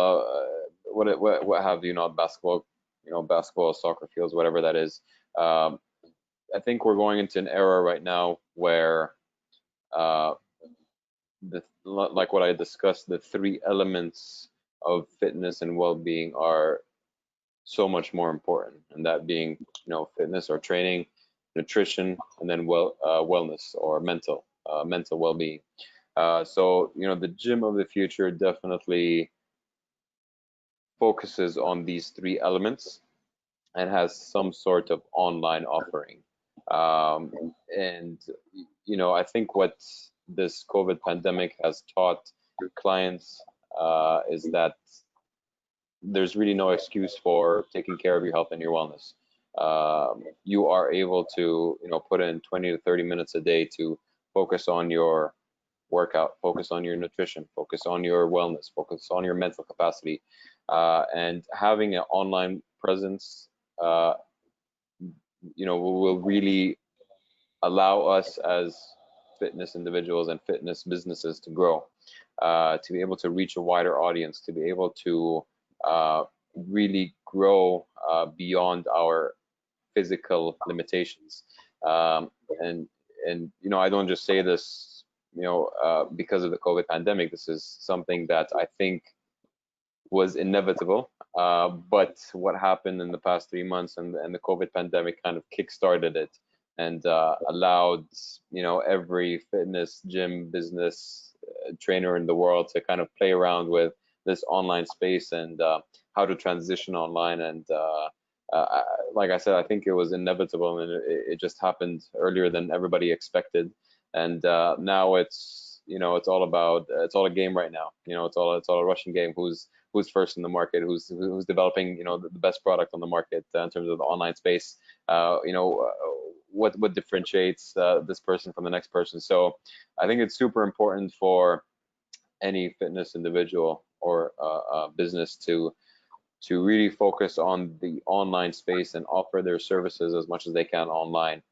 what have you, not basketball, you know, basketball, soccer fields, whatever that is. I think we're going into an era right now where like what I discussed, the three elements of fitness and well-being are so much more important, and that being, you know, fitness or training, nutrition, and then wellness or mental well-being. So, you know, the gym of the future definitely focuses on these three elements and has some sort of online offering. And, you know, I think what this COVID pandemic has taught clients is that there's really no excuse for taking care of your health and your wellness. You are able to, you know, put in 20 to 30 minutes a day to focus on your workout, focus on your nutrition, focus on your wellness, focus on your mental capacity, and having an online presence, you know, will really allow us as fitness individuals and fitness businesses to grow, to be able to reach a wider audience, to be able to really grow beyond our physical limitations. And you know, I don't just say this, you know, because of the COVID pandemic. This is something that I think was inevitable. But what happened in the past 3 months and the COVID pandemic kind of kickstarted it and allowed, you know, every fitness gym business trainer in the world to kind of play around with this online space and how to transition online. And like I said, I think it was inevitable, and it just happened earlier than everybody expected. And now it's, you know, it's all about, it's all a game right now. You know, it's all a Russian game. Who's first in the market? Who's developing, you know, the best product on the market in terms of the online space? You know, what differentiates this person from the next person? So I think it's super important for any fitness individual or business to really focus on the online space and offer their services as much as they can online.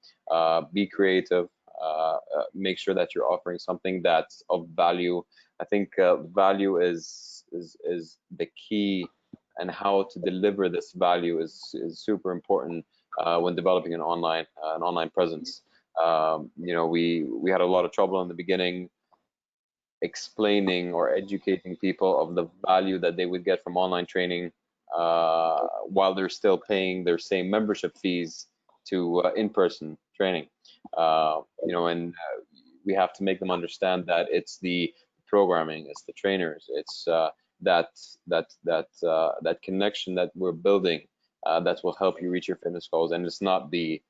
Be creative. Make sure that you're offering something that's of value. I think value is the key, and how to deliver this value is super important when developing an online presence. You know, we had a lot of trouble in the beginning explaining or educating people of the value that they would get from online training while they're still paying their same membership fees to in-person training. You know, and we have to make them understand that it's the programming, it's the trainers, it's that connection that we're building that will help you reach your fitness goals. And it's not the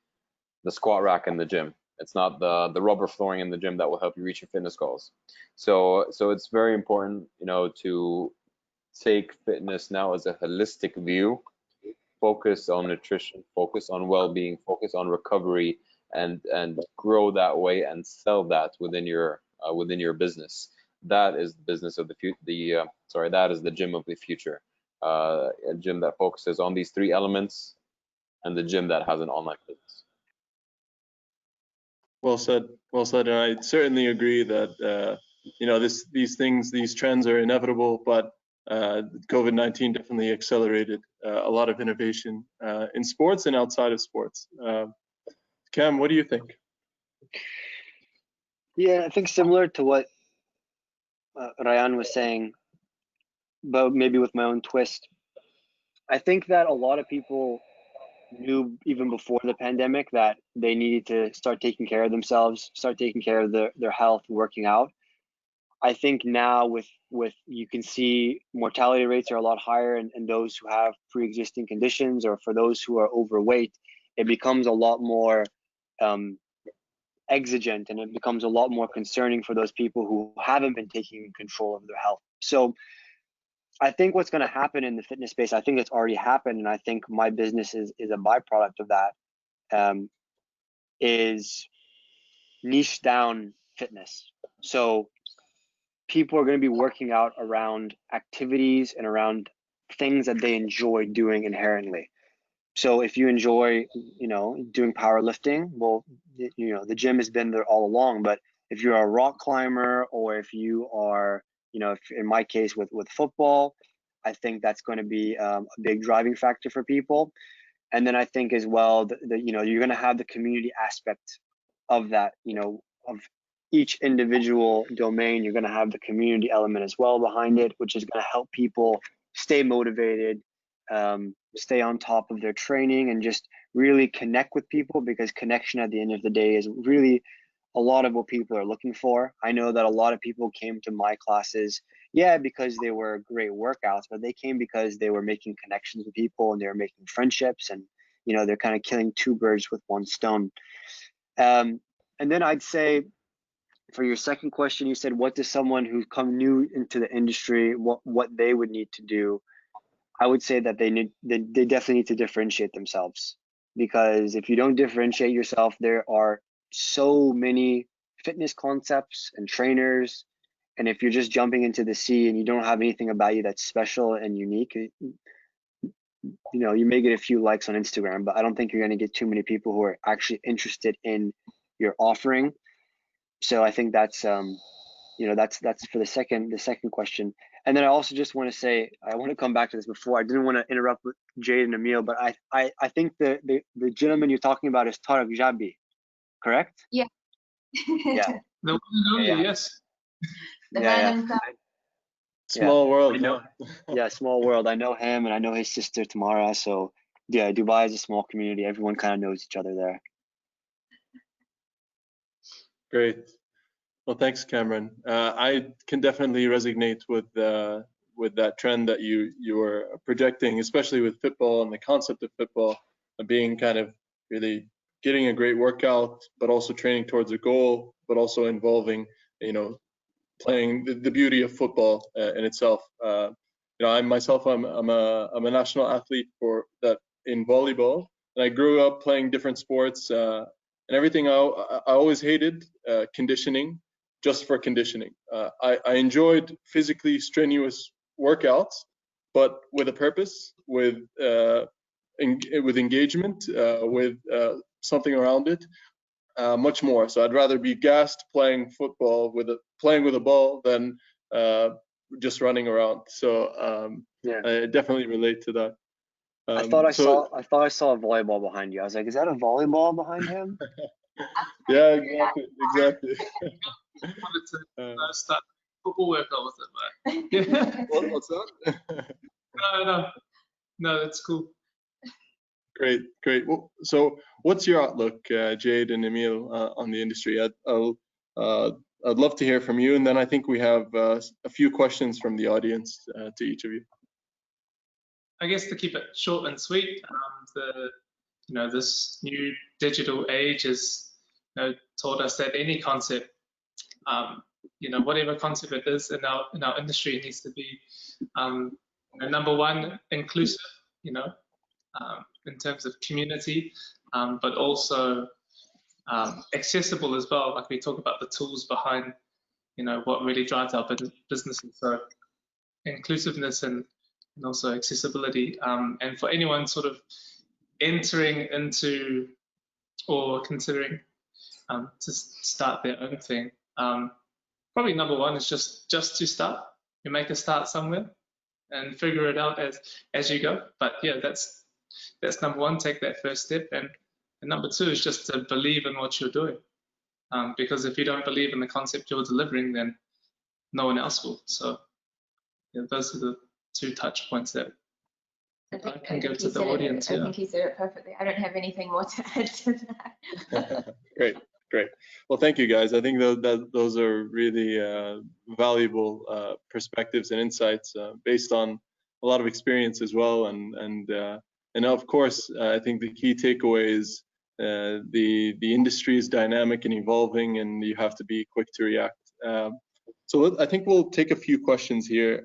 squat rack in the gym. It's not the rubber flooring in the gym that will help you reach your fitness goals. So it's very important, you know, to take fitness now as a holistic view. Focus on nutrition, focus on well-being, focus on recovery, and grow that way and sell that within your business. That is the business of that is the gym of the future. A gym that focuses on these three elements, and the gym that has an online business. Well said. Well said. And I certainly agree that you know, these things, these trends are inevitable, but COVID-19 definitely accelerated a lot of innovation in sports and outside of sports. Cam, what do you think? Yeah, I think similar to what Ryan was saying, but maybe with my own twist. I think that a lot of people knew even before the pandemic that they needed to start taking care of themselves, start taking care of their health, working out. I think now with you can see mortality rates are a lot higher in those who have pre-existing conditions, or for those who are overweight, it becomes a lot more exigent, and it becomes a lot more concerning for those people who haven't been taking control of their health. So I think what's going to happen in the fitness space, I think it's already happened, and I think my business is a byproduct of that, is niche down fitness. So people are going to be working out around activities and around things that they enjoy doing inherently. So if you enjoy, you know, doing powerlifting, well, you know, the gym has been there all along. But if you're a rock climber, or if you are, you know, if in my case with football, I think that's going to be a big driving factor for people. And then I think as well that you know, you're going to have the community aspect of that, you know, of each individual domain. You're going to have the community element as well behind it, which is going to help people stay motivated, stay on top of their training, and just really connect with people, because connection at the end of the day is really a lot of what people are looking for. I know that a lot of people came to my classes, yeah, because they were great workouts, but they came because they were making connections with people, and they were making friendships, and you know, they're kind of killing two birds with one stone. And then I'd say, for your second question, you said, what does someone who come new into the industry, what they would need to do? I would say that they definitely need to differentiate themselves, because if you don't differentiate yourself, there are so many fitness concepts and trainers, and if you're just jumping into the sea and you don't have anything about you that's special and unique, you know, you may get a few likes on Instagram, but I don't think you're going to get too many people who are actually interested in your offering. So I think that's you know, that's for the second question. And then I also just want to say, I want to come back to this before. I didn't want to interrupt with Jade and Emil, but I think the gentleman you're talking about is Tarek Jabi, correct? Yeah. Yeah. The one and only, Yeah. yes. The Yeah, man himself. Small world, I know. Yeah, small world. I know him, and I know his sister Tamara. So yeah, Dubai is a small community. Everyone kind of knows each other there. Great. Well, thanks, Cameron. I can definitely resonate with that trend that you were projecting, especially with football and the concept of football being kind of really getting a great workout, but also training towards a goal, but also involving, you know, playing the beauty of football in itself. You know, I'm a national athlete for that in volleyball, and I grew up playing different sports and everything. I always hated conditioning. Just for conditioning. I enjoyed physically strenuous workouts, but with a purpose, with engagement, with something around it, much more. So I'd rather be gassed playing football playing with a ball than just running around. So Yeah. I definitely relate to that. I thought I saw a volleyball behind you. I was like, is that a volleyball behind him? Yeah, exactly. I wanted to start football workout with it, but What's that? no, that's cool. Great. Well, so what's your outlook, Jade and Emil, on the industry? I'd love to hear from you, and then I think we have a few questions from the audience to each of you. I guess to keep it short and sweet, this new digital age has taught us that any concept, whatever concept it is in our industry, needs to be number one, inclusive, in terms of community, but also accessible as well. Like we talk about the tools behind, what really drives our businesses. So inclusiveness and also accessibility. And for anyone sort of entering into or considering to start their own thing. Probably number one is just to start. You make a start somewhere and figure it out as you go. But yeah, that's number one. Take that first step, and number two is just to believe in what you're doing. Because if you don't believe in the concept you're delivering, then no one else will. So yeah, those are the two touch points that I can give to the audience. I think you said it perfectly. I don't have anything more to add to that. Great. Well, thank you guys. I think those are really valuable perspectives and insights based on a lot of experience as well. And of course, I think the key takeaway is the industry is dynamic and evolving, and you have to be quick to react. So I think we'll take a few questions here.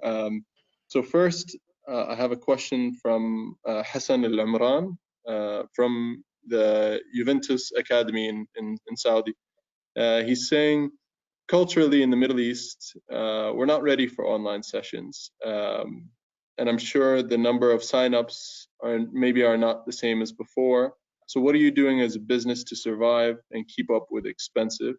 So first, I have a question from Hassan Al-Umran from the Juventus Academy in Saudi. He's saying, culturally in the Middle East, we're not ready for online sessions. And I'm sure the number of signups are not the same as before. So what are you doing as a business to survive and keep up with the expenses?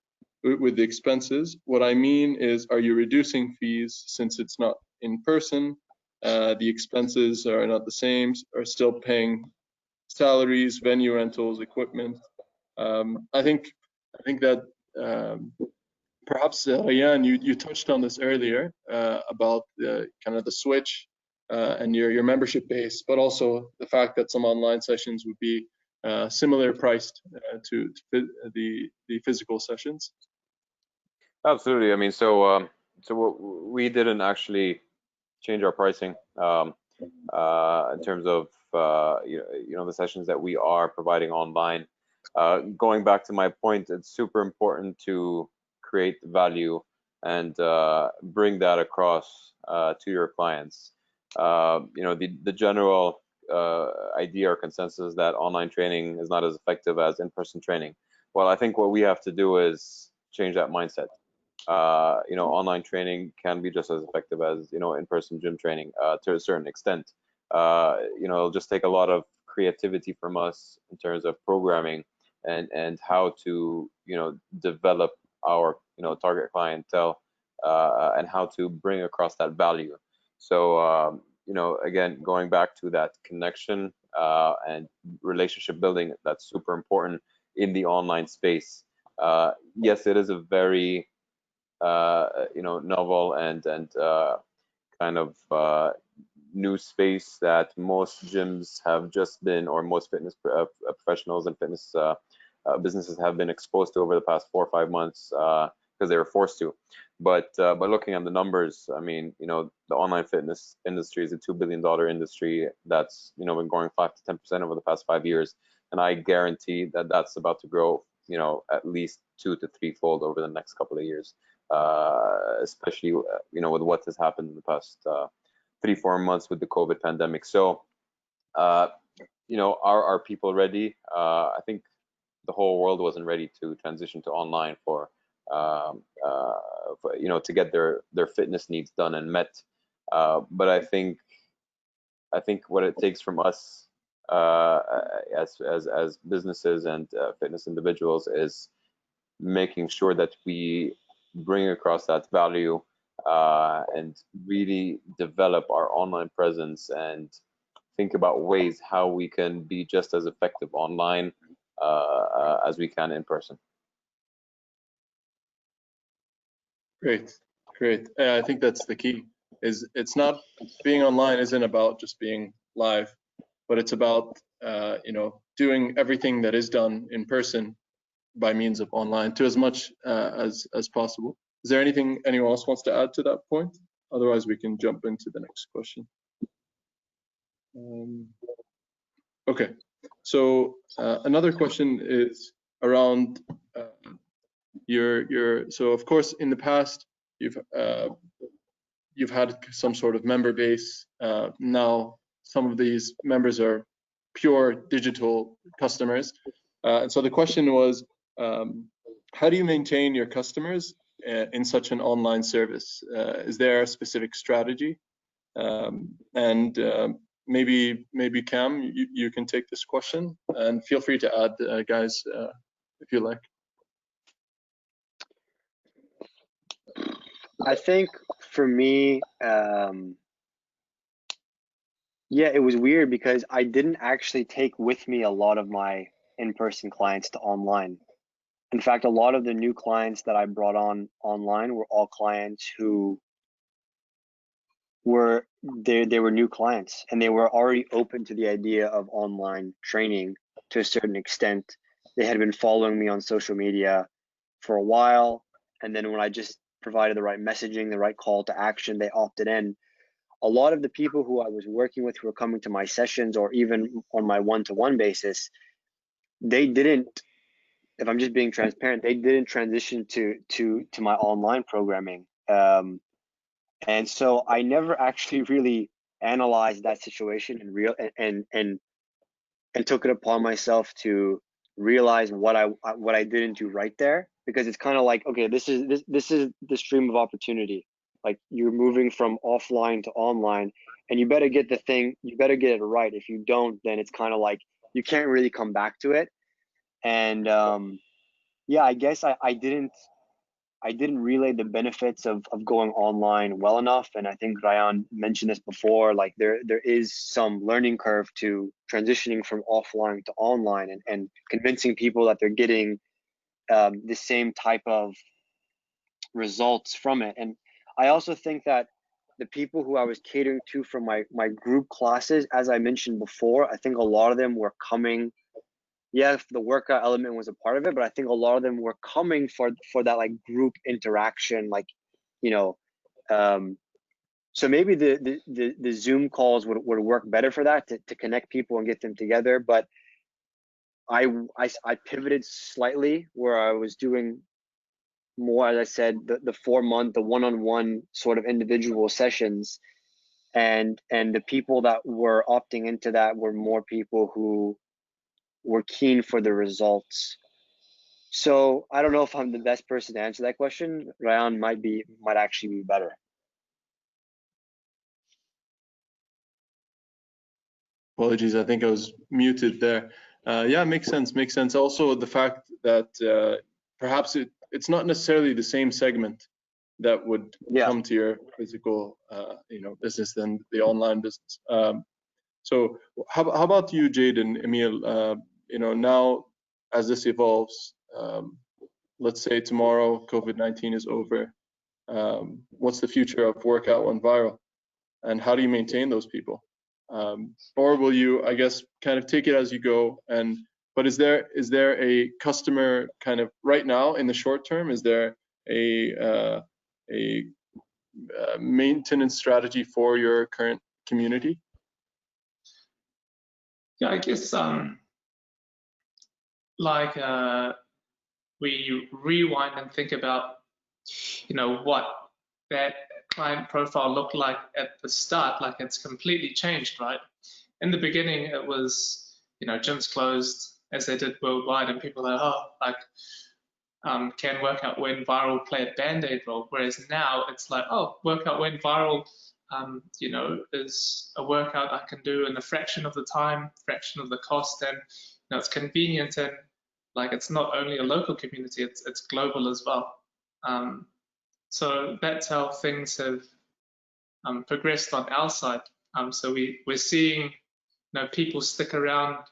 What I mean is, are you reducing fees since it's not in person? The expenses are not the same, are still paying salaries, venue rentals, equipment. I think that perhaps Rayyan, you touched on this earlier about kind of the switch and your membership base, but also the fact that some online sessions would be similar priced to the physical sessions. Absolutely. I mean, so we didn't actually change our pricing in terms of the sessions that we are providing online. Going back to my point, it's super important to create value and bring that across to your clients. The general idea or consensus that online training is not as effective as in-person training. Well, I think what we have to do is change that mindset. Online training can be just as effective as in-person gym training to a certain extent. It'll just take a lot of creativity from us in terms of programming and how to develop our target clientele and how to bring across that value. So again, going back to that connection and relationship building, that's super important in the online space. Yes, it is a very novel and kind of new space that most gyms have just been, or most fitness professionals and fitness businesses have been exposed to over the past 4 or 5 months because they were forced to. But looking at the numbers, I mean, the online fitness industry is a $2 billion industry that's been growing 5 to 10% over the past 5 years, and I guarantee that that's about to grow at least 2 to 3-fold over the next couple of years. Especially with what has happened in the past 3-4 months with the COVID pandemic. So are people ready? I think the whole world wasn't ready to transition to online for to get their fitness needs done and met. But I think what it takes from us as businesses and fitness individuals is making sure that we bring across that value and really develop our online presence and think about ways how we can be just as effective online as we can in person. Great. I think that's the key. It's not, being online isn't about just being live, but it's about doing everything that is done in person by means of online to as much as possible. Is there anything anyone else wants to add to that point? Otherwise, we can jump into the next question. Okay, so another question is around so of course in the past you've had some sort of member base. Now some of these members are pure digital customers, and so the question was, how do you maintain your customers in such an online service? Is there a specific strategy? And maybe Cam, you can take this question, and feel free to add, guys, if you like. I think for me, yeah, it was weird because I didn't actually take with me a lot of my in-person clients to online. In fact, a lot of the new clients that I brought on online were all clients who were they were new clients, and they were already open to the idea of online training to a certain extent. They had been following me on social media for a while, and then when I just provided the right messaging, the right call to action, they opted in. A lot of the people who I was working with who were coming to my sessions, or even on my one-to-one basis, they didn't, if I'm just being transparent, they didn't transition to my online programming. And so I never actually really analyzed that situation and took it upon myself to realize what I didn't do right there, because it's kind of like, okay, this is the stream of opportunity. Like, you're moving from offline to online, and you better get it right. If you don't, then it's kind of like you can't really come back to it. And yeah, I guess I didn't relay the benefits of going online well enough. And I think Ryan mentioned this before, like there is some learning curve to transitioning from offline to online, and convincing people that they're getting the same type of results from it. And I also think that the people who I was catering to from my group classes, as I mentioned before, I think a lot of them were coming. Yeah, the workout element was a part of it, but I think a lot of them were coming for that like group interaction, like, you know, so maybe the Zoom calls would work better for that, to connect people and get them together. But I pivoted slightly, where I was doing more, as I said, the 4-month, the one-on-one sort of individual sessions, and the people that were opting into that were more people who were keen for the results. So I don't know if I'm the best person to answer that question. Ryan might actually be better. Apologies, I think I was muted there. Yeah, makes sense. Also, the fact that perhaps it's not necessarily the same segment that would come to your physical, business than the online business. So how about you, Jade and Emil? Now as this evolves, let's say tomorrow COVID-19 is over. What's the future of Workout Went Viral, and how do you maintain those people? Or will you, I guess, kind of take it as you go? But is there a customer kind of right now in the short term? Is there a maintenance strategy for your current community? Yeah, I guess we rewind and think about, what that client profile looked like at the start. Like, it's completely changed, right? In the beginning, it was, gyms closed, as they did worldwide, and people are can Workout Went Viral play a band-aid role? Whereas now it's like, oh, Workout Went Viral, is a workout I can do in a fraction of the time, fraction of the cost, and it's convenient, and like, it's not only a local community, it's global as well. So that's how things have progressed on our side. So we're seeing, people stick around,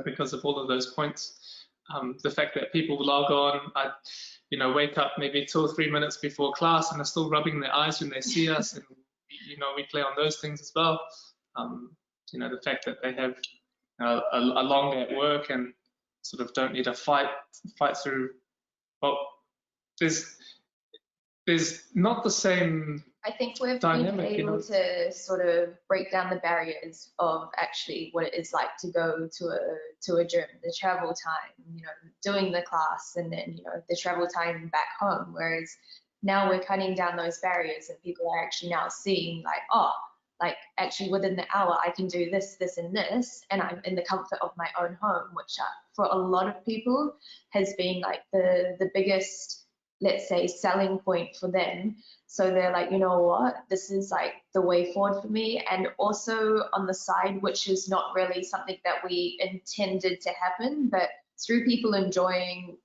because of all of those points. The fact that people log on, wake up maybe 2 or 3 minutes before class and are still rubbing their eyes when they see us, and we play on those things as well. The fact that they have a long day at work and sort of don't need to fight through. Well, there's not the same. I think we've been able to sort of break down the barriers of actually what it is like to go to a gym, the travel time, doing the class, and then the travel time back home. Whereas now we're cutting down those barriers, and people are actually now seeing like, oh, like actually within the hour I can do this, this, and this, and I'm in the comfort of my own home, which for a lot of people has been like the biggest, let's say, selling point for them. So they're like, you know what, this is like the way forward for me. And also on the side, which is not really something that we intended to happen, but through people enjoying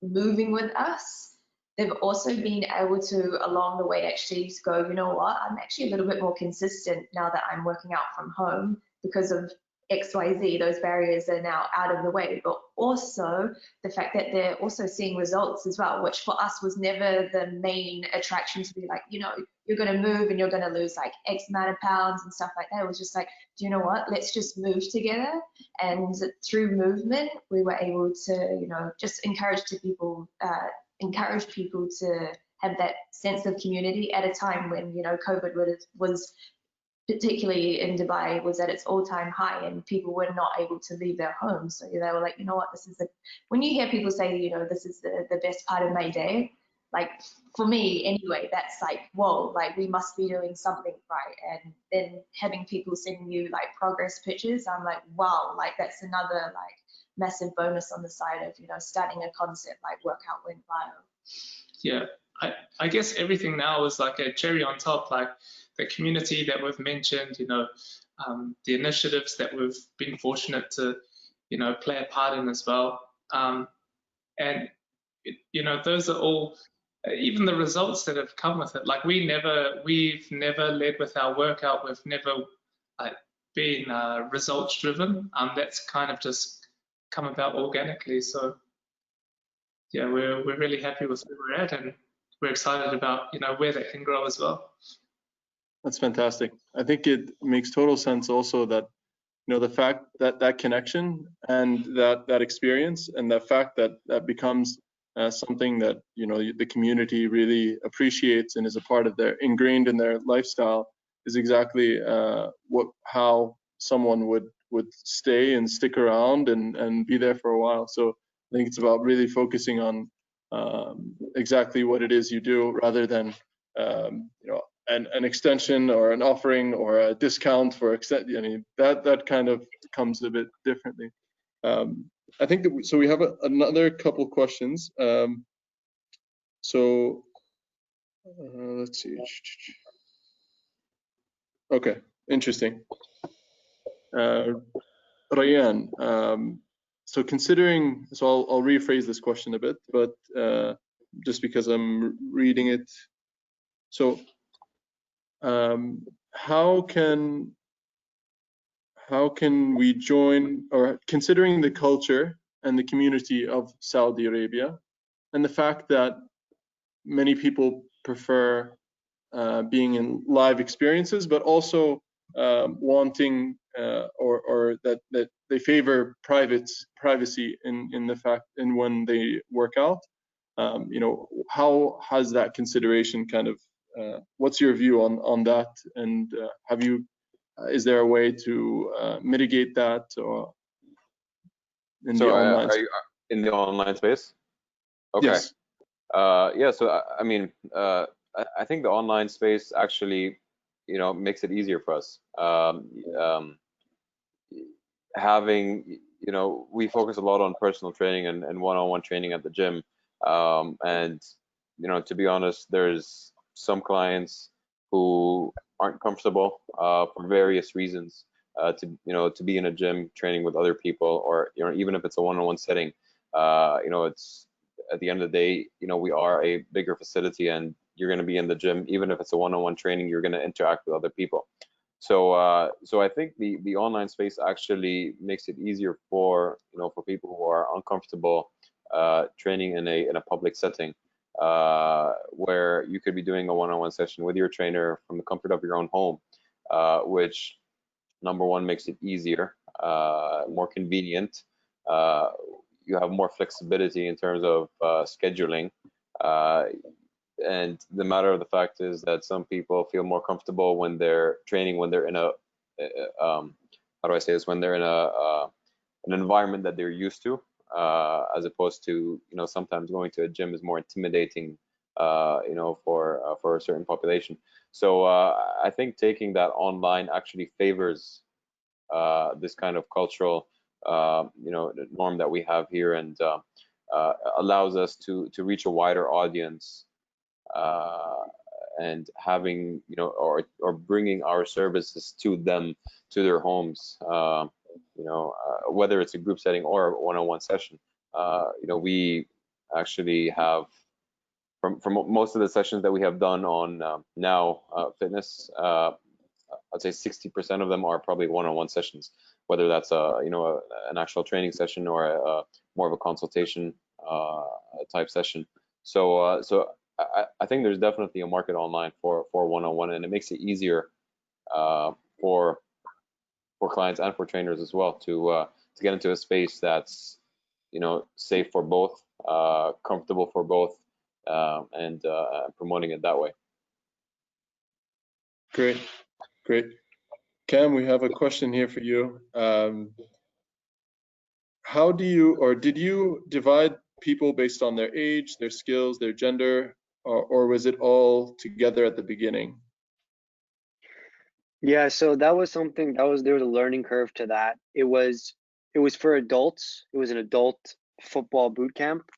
moving with us, they've also been able to, along the way, actually go, you know what, I'm actually a little bit more consistent now that I'm working out from home because of XYZ. Those barriers are now out of the way, but also the fact that they're also seeing results as well, which for us was never the main attraction, to be like, you know, you're going to move and you're going to lose like X amount of pounds and stuff like that. It was just like, do you know what, let's just move together. And through movement, we were able to, you know, just encourage people to have that sense of community at a time when, you know, COVID was particularly in Dubai, was at its all-time high, and people were not able to leave their homes. So they were like, you know what, this is when you hear people say, you know, this is the best part of my day, like for me anyway, that's like, whoa, like we must be doing something right. And then having people sending you like progress pictures, I'm like, wow, like that's another like massive bonus on the side of, you know, starting a concept like Workout Went Viral. Yeah, I guess everything now is like a cherry on top, like the community that we've mentioned, you know, the initiatives that we've been fortunate to, you know, play a part in as well. And, you know, those are all, even the results that have come with it. Like we've never led with our workout. We've never been results driven. That's kind of just come about organically. So yeah, we're really happy with where we're at, and we're excited about, you know, where that can grow as well. That's fantastic. I think it makes total sense also that, you know, the fact that that connection and that experience and the fact that that becomes something that, you know, the community really appreciates and is a part of ingrained in their lifestyle is exactly how someone would stay and stick around and be there for a while. So I think it's about really focusing on exactly what it is you do, rather than you know, an extension or an offering or a discount for extent. I mean, that kind of comes a bit differently. I think that so we have another couple questions. So let's see. Okay, interesting. Ryan, so considering, so I'll rephrase this question a bit, but just because I'm reading it. So how can we join, or considering the culture and the community of Saudi Arabia and the fact that many people prefer being in live experiences, but also wanting or that they favor privacy in the fact in when they work out, you know, how has that consideration kind of what's your view on that, and have you is there a way to mitigate that, or in the online are you in the online space? Okay. Yes. Yeah, so I mean, I think the online space actually, you know, makes it easier for us. Having, you know, we focus a lot on personal training and one-on-one training at the gym, and you know, to be honest, there's some clients who aren't comfortable for various reasons to be in a gym training with other people, or you know, even if it's a one-on-one setting, you know, it's at the end of the day, you know, we are a bigger facility, and you're going to be in the gym, even if it's a one-on-one training, you're going to interact with other people. So so I think the online space actually makes it easier for, you know, for people who are uncomfortable training in a public setting, where you could be doing a one-on-one session with your trainer from the comfort of your own home, which number one makes it easier, more convenient. You have more flexibility in terms of scheduling, and the matter of the fact is that some people feel more comfortable when they're training, when they're in a how do I say this, when they're in an environment that they're used to, as opposed to, you know, sometimes going to a gym is more intimidating, you know, for a certain population. So I think taking that online actually favors this kind of cultural you know, norm that we have here, and allows us to reach a wider audience, and having, you know, or bringing our services to them, to their homes, you know, whether it's a group setting or a one-on-one session. You know, we actually have, from most of the sessions that we have done on now fitness, I'd say 60% of them are probably one-on-one sessions, whether that's an actual training session or more of a consultation type session. So I think there's definitely a market online for one-on-one, and it makes it easier for clients and for trainers as well to get into a space that's safe for both, comfortable for both, and promoting it that way. Great. Cam, we have a question here for you. How do you, or did you divide people based on their age, their skills, their gender, or was it all together at the beginning? Yeah, so that was something there was a learning curve to that. It was for adults. It was an adult football boot camp,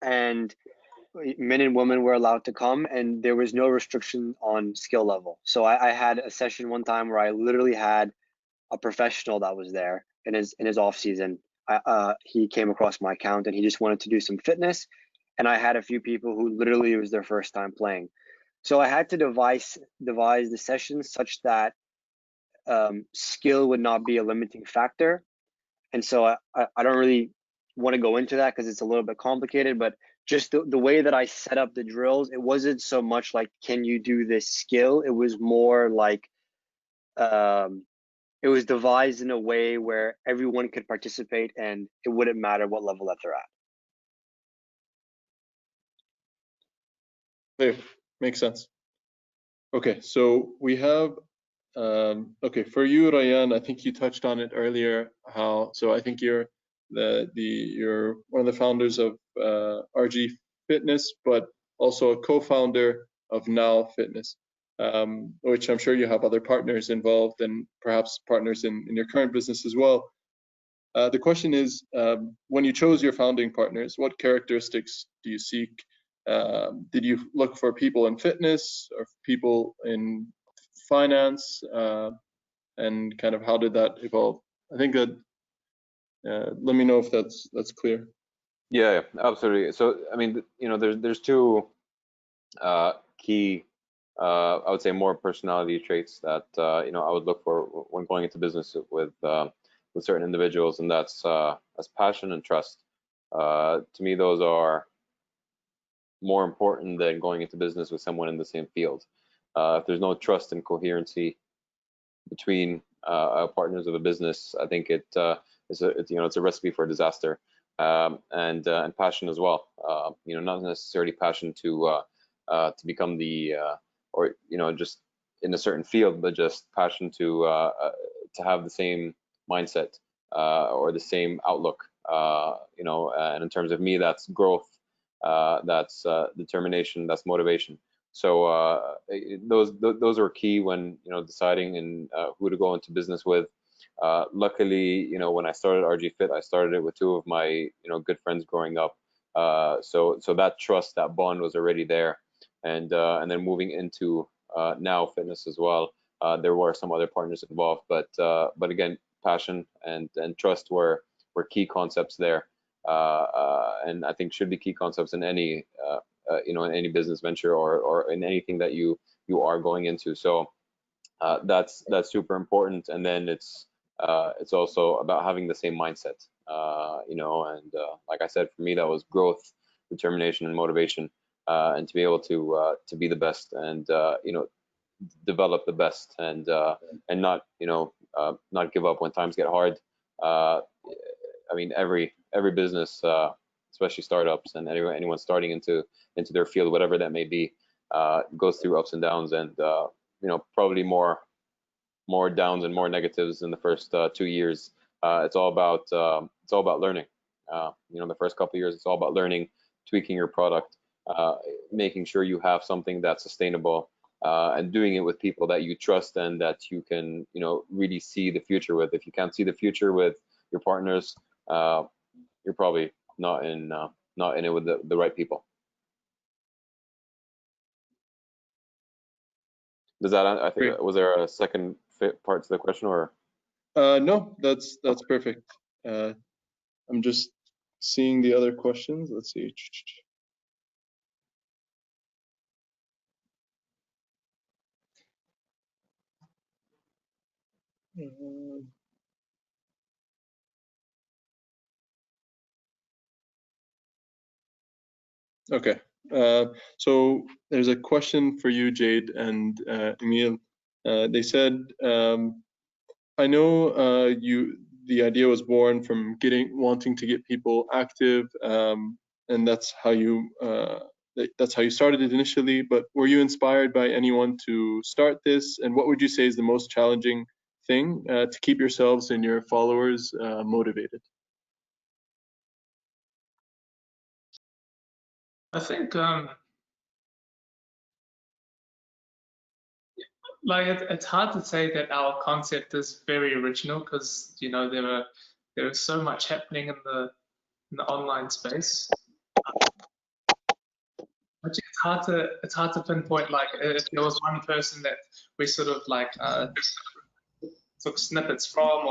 and men and women were allowed to come, and there was no restriction on skill level. So I had a session one time where I literally had a professional that was there in his off season. He came across my account and he just wanted to do some fitness, and I had a few people who literally it was their first time playing. So I had to devise the sessions such that skill would not be a limiting factor. And so I don't really want to go into that because it's a little bit complicated, but just the way that I set up the drills, it wasn't so much like, can you do this skill? It was more like, it was devised in a way where everyone could participate and it wouldn't matter what level that they're at. Clear. Makes sense. Okay, so we have, okay, for you, Rayyan, I think you touched on it earlier, so I think you're you're one of the founders of RG Fitness, but also a co-founder of Now Fitness, which I'm sure you have other partners involved and perhaps partners in your current business as well. The question is, when you chose your founding partners, what characteristics do you seek? Did you look for people in fitness or people in finance, and kind of how did that evolve? I think that, let me know if that's clear. Yeah, absolutely. So I mean, there's two key, I would say, more personality traits that I would look for when going into business with certain individuals, and that's passion and trust. To me, those are more important than going into business with someone in the same field. If there's no trust and coherency between partners of a business, I think it's a recipe for disaster. And passion as well. Not necessarily passion to become the or just in a certain field, but just passion to have the same mindset or the same outlook. And in terms of me, that's growth, that's determination, that's motivation. So those are key when deciding in who to go into business with. Luckily, when I started RG Fit, I started it with two of my good friends growing up. So that trust, that bond was already there, and then moving into Now Fitness as well, there were some other partners involved, but again, passion and trust were key concepts there, and I think should be key concepts in any in any business venture or in anything that you are going into. So that's super important, and then it's also about having the same mindset, and like I said, for me, that was growth, determination, and motivation, and to be able to be the best and develop the best and not not give up when times get hard. I mean, every business, especially startups and anyone starting into their field, whatever that may be, goes through ups and downs, and probably more downs and more negatives in the first 2 years. It's all about learning. The first couple of years, it's all about learning, tweaking your product, making sure you have something that's sustainable, and doing it with people that you trust and that you can really see the future with. If you can't see the future with your partners, you're probably not in it with the right people. Does that, I think, Great. Was there a second part to the question, or? No, that's perfect. I'm just seeing the other questions. Let's see. Okay, so there's a question for you, Jade and Emil. They said, I know the idea was born from wanting to get people active, and that's how you started it initially. But were you inspired by anyone to start this? And what would you say is the most challenging thing to keep yourselves and your followers motivated? I think like it's hard to say that our concept is very original, because you know there is so much happening in the online space. Actually, it's hard to pinpoint like if there was one person that we sort of like took snippets from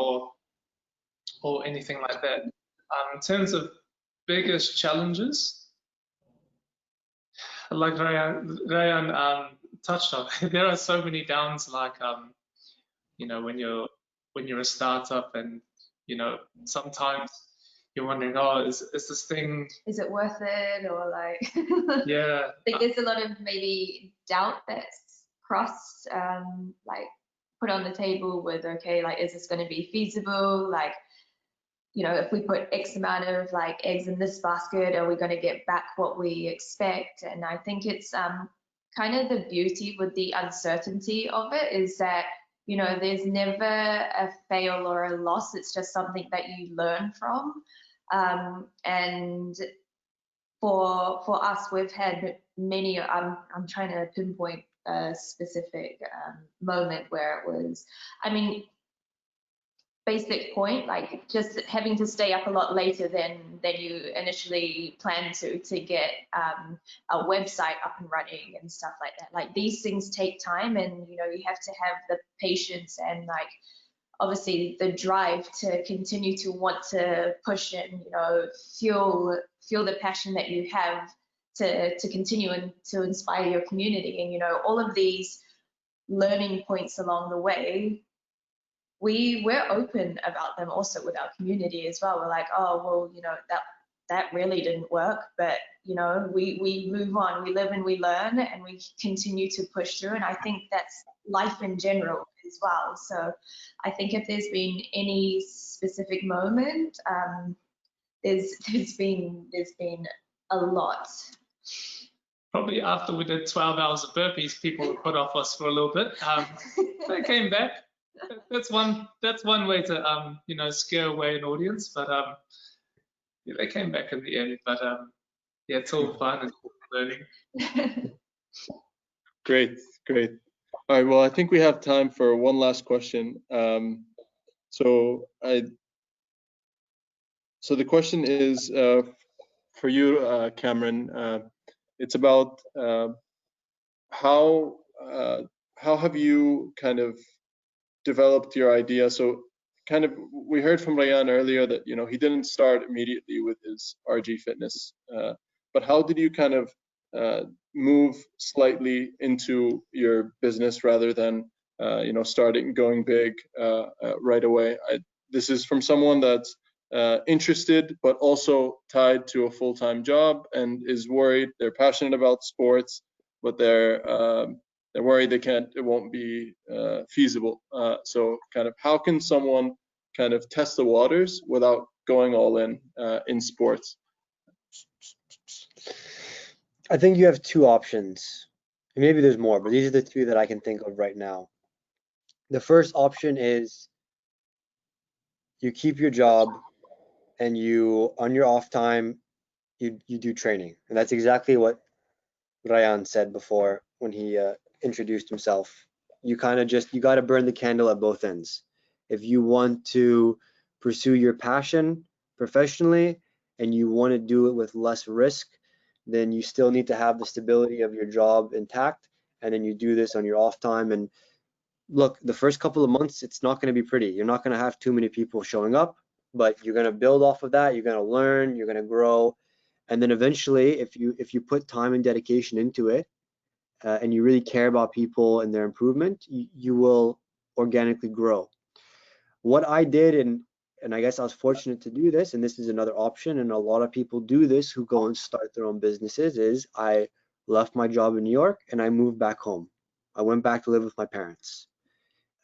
or anything like that. In terms of biggest challenges, like Rayan touched on, there are so many downs. Like you know, when you're a startup, and you know, sometimes you're wondering, oh, is this thing, is it worth it, or like yeah. I think there's a lot of maybe doubt that's crossed, like put on the table with, okay, like, is this going to be feasible? Like, you know, if we put X amount of like eggs in this basket, are we going to get back what we expect? And I think it's kind of the beauty with the uncertainty of it is that, you know, there's never a fail or a loss. It's just something that you learn from. And for us, we've had many, I'm trying to pinpoint a specific moment where it was, I mean, basic point, like just having to stay up a lot later than you initially planned to get a website up and running and stuff like that. Like these things take time, and you know, you have to have the patience and like obviously the drive to continue to want to push and, you know, fuel the passion that you have to continue and to inspire your community. And you know, all of these learning points along the way, we're open about them also with our community as well. We're like, oh, well, you know, that really didn't work, but you know, we move on, we live and we learn, and we continue to push through. And I think that's life in general as well. So I think if there's been any specific moment, there's been a lot. Probably after we did 12 hours of burpees, people were put off us for a little bit. They came back. That's one way to you know, scare away an audience, but yeah, they came back in the end. But yeah, it's all fun and learning. Great. All right, well, I think we have time for one last question. So the question is for you, Cameron. It's about how have you kind of developed your idea? So kind of, we heard from Rayan earlier that, you know, he didn't start immediately with his RG Fitness, but how did you kind of move slightly into your business rather than you know, going big right away? This is from someone that's interested but also tied to a full-time job and is worried. They're passionate about sports, but they're worried it won't be feasible. So kind of, how can someone kind of test the waters without going all in sports? I think you have two options. Maybe there's more, but these are the two that I can think of right now. The first option is you keep your job and you, on your off time, you do training. And that's exactly what Rayan said before when he introduced himself. You kind of you got to burn the candle at both ends. If you want to pursue your passion professionally and you want to do it with less risk, then you still need to have the stability of your job intact, and then you do this on your off time. And look, the first couple of months, it's not going to be pretty. You're not going to have too many people showing up, but you're going to build off of that. You're going to learn, you're going to grow. And then eventually, if you put time and dedication into it, and you really care about people and their improvement, you will organically grow. what I did, and I guess I was fortunate to do this, and this is another option, and a lot of people do this who go and start their own businesses, is I left my job in New York and I moved back home. I went back to live with my parents.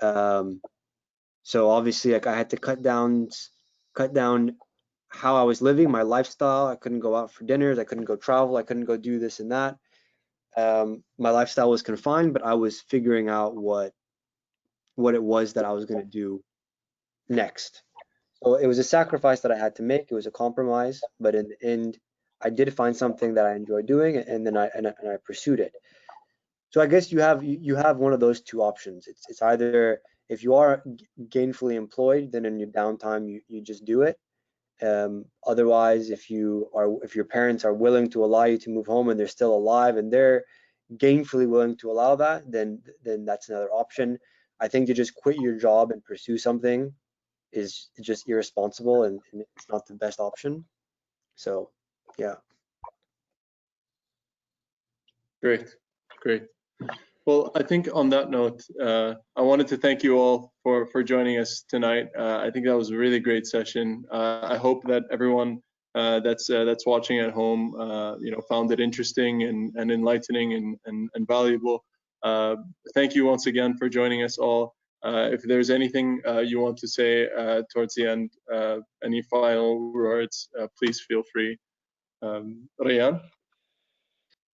So obviously, like, I had to cut down how I was living, my lifestyle. I couldn't go out for dinners, I couldn't go travel, I couldn't go do this and that. My lifestyle was confined, but I was figuring out what it was that I was going to do next. So it was a sacrifice that I had to make. It was a compromise, but in the end, I did find something that I enjoyed doing, and then I pursued it. So I guess you have one of those two options. It's either, if you are gainfully employed, then in your downtime you just do it. Otherwise, if your parents are willing to allow you to move home and they're still alive and they're gainfully willing to allow that, then that's another option. I think to just quit your job and pursue something is just irresponsible, and it's not the best option. So yeah. Great. Well, I think on that note, I wanted to thank you all for joining us tonight. I think that was a really great session. I hope that everyone that's watching at home, found it interesting and enlightening and valuable. Thank you once again for joining us all. If there's anything you want to say towards the end, any final words, please feel free. Rayan?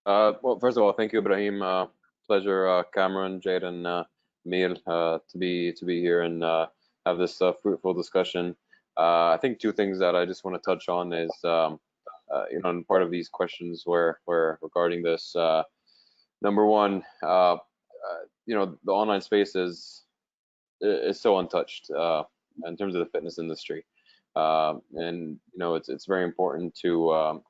Well, first of all, thank you, Ibrahim. Pleasure, Cameron, Jade, and Mir, to be here and have this fruitful discussion. I think two things that I just want to touch on is, and part of these questions were regarding this. Number one, the online space is so untouched in terms of the fitness industry, and it's very important to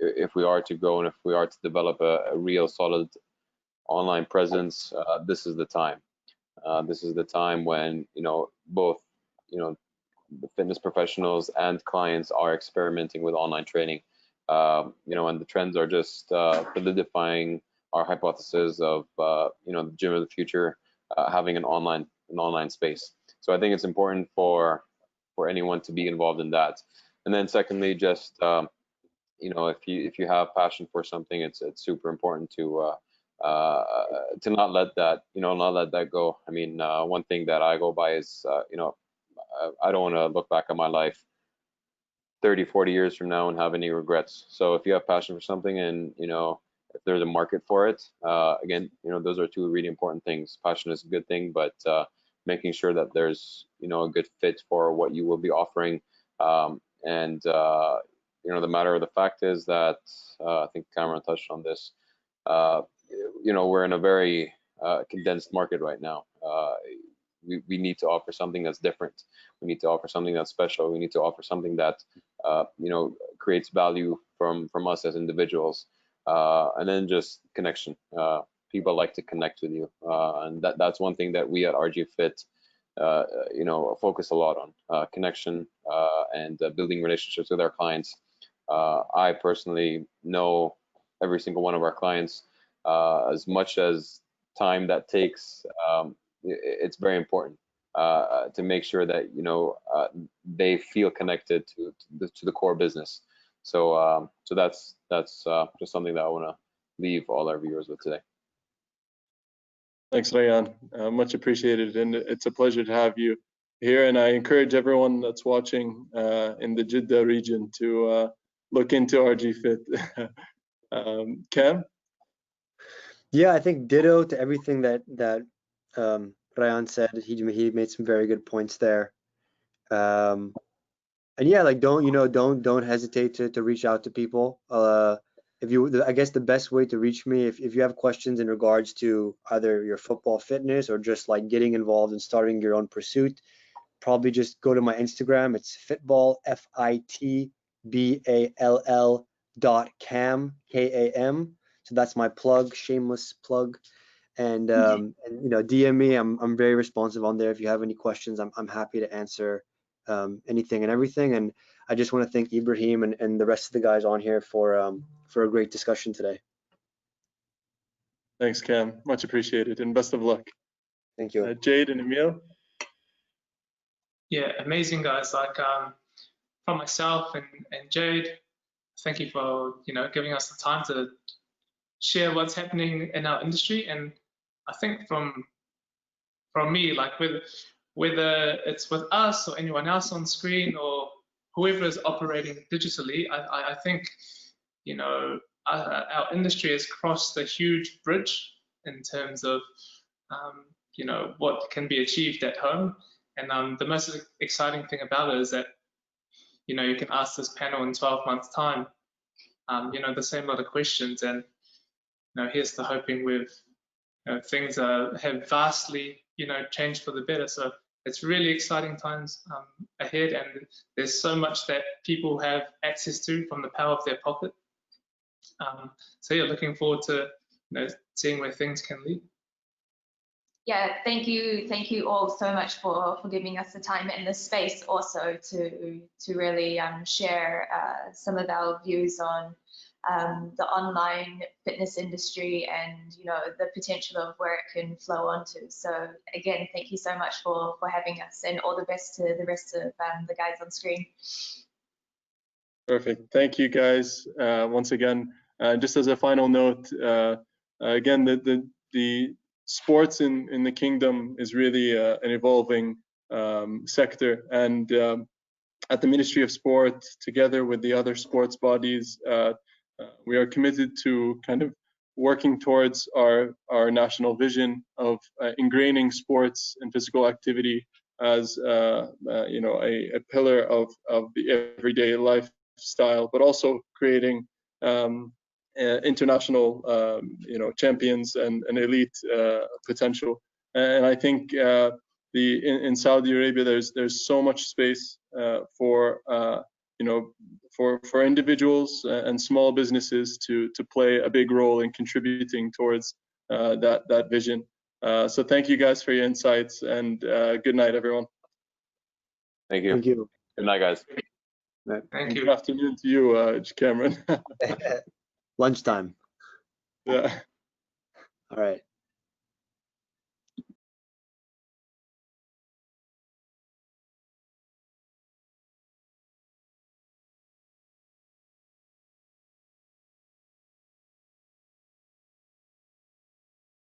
if we are to go and if we are to develop a real solid online presence, this is the time. This is the time when both the fitness professionals and clients are experimenting with online training. And the trends are just solidifying our hypothesis of the gym of the future having an online space. So I think it's important for anyone to be involved in that. And then secondly, just if you have passion for something, it's super important to not let that go. I mean, one thing that I go by is I don't want to look back on my life 30, 40 years from now and have any regrets. So if you have passion for something and if there's a market for it, again, those are two really important things. Passion is a good thing, but making sure that there's a good fit for what you will be offering. The matter of the fact is that I think Cameron touched on this. We're in a very condensed market right now. We need to offer something that's different. We need to offer something that's special. We need to offer something that creates value from us as individuals, and then just connection. People like to connect with you, and that's one thing that we at RG Fit focus a lot on, connection and building relationships with our clients. I personally know every single one of our clients. As much as time that takes, it's very important to make sure that they feel connected to the core business. So that's just something that I want to leave all our viewers with today. Thanks, Rayan. Much appreciated, and it's a pleasure to have you here. And I encourage everyone that's watching in the Jeddah region to look into RG Fit. Cam? Yeah, I think ditto to everything that Rayan said. He made some very good points there. And yeah, like don't hesitate to reach out to people. I guess the best way to reach me, if you have questions in regards to either your football fitness or just like getting involved and starting your own pursuit, probably just go to my Instagram. It's fitball, FITBALL.cam, KAM. So that's my plug, shameless plug. And DM me. I'm very responsive on there. If you have any questions, I'm happy to answer anything and everything. And I just want to thank Ibrahim and the rest of the guys on here for a great discussion today. Thanks, Cam. Much appreciated, and best of luck. Thank you. Jade and Emil. Yeah, amazing guys. Like from myself and Jade, thank you for giving us the time to share what's happening in our industry. And I think from me, like whether it's with us or anyone else on screen or whoever is operating digitally, I think our industry has crossed a huge bridge in terms of what can be achieved at home. And the most exciting thing about it is that you can ask this panel in 12 months' time the same lot of questions, and here's to hoping with things have vastly changed for the better. So it's really exciting times ahead, and there's so much that people have access to from the power of their pocket. So yeah, looking forward to seeing where things can lead. Yeah, thank you all so much for giving us the time and the space also to really share some of our views on the online fitness industry and the potential of where it can flow onto. So again, thank you so much for having us, and all the best to the rest of the guys on screen. Perfect. Thank you guys once again. Just as a final note, again, the sports in the kingdom is really an evolving sector, and at the Ministry of Sport, together with the other sports bodies, we are committed to kind of working towards our national vision of ingraining sports and physical activity as a pillar of the everyday lifestyle, but also creating international champions and elite potential. And I think in Saudi Arabia there's so much space for individuals and small businesses to play a big role in contributing towards that vision. So thank you guys for your insights, and good night, everyone. Thank you. Thank you. Good night, guys. Thank you. Good afternoon to you, Cameron. Lunchtime. Yeah. All right.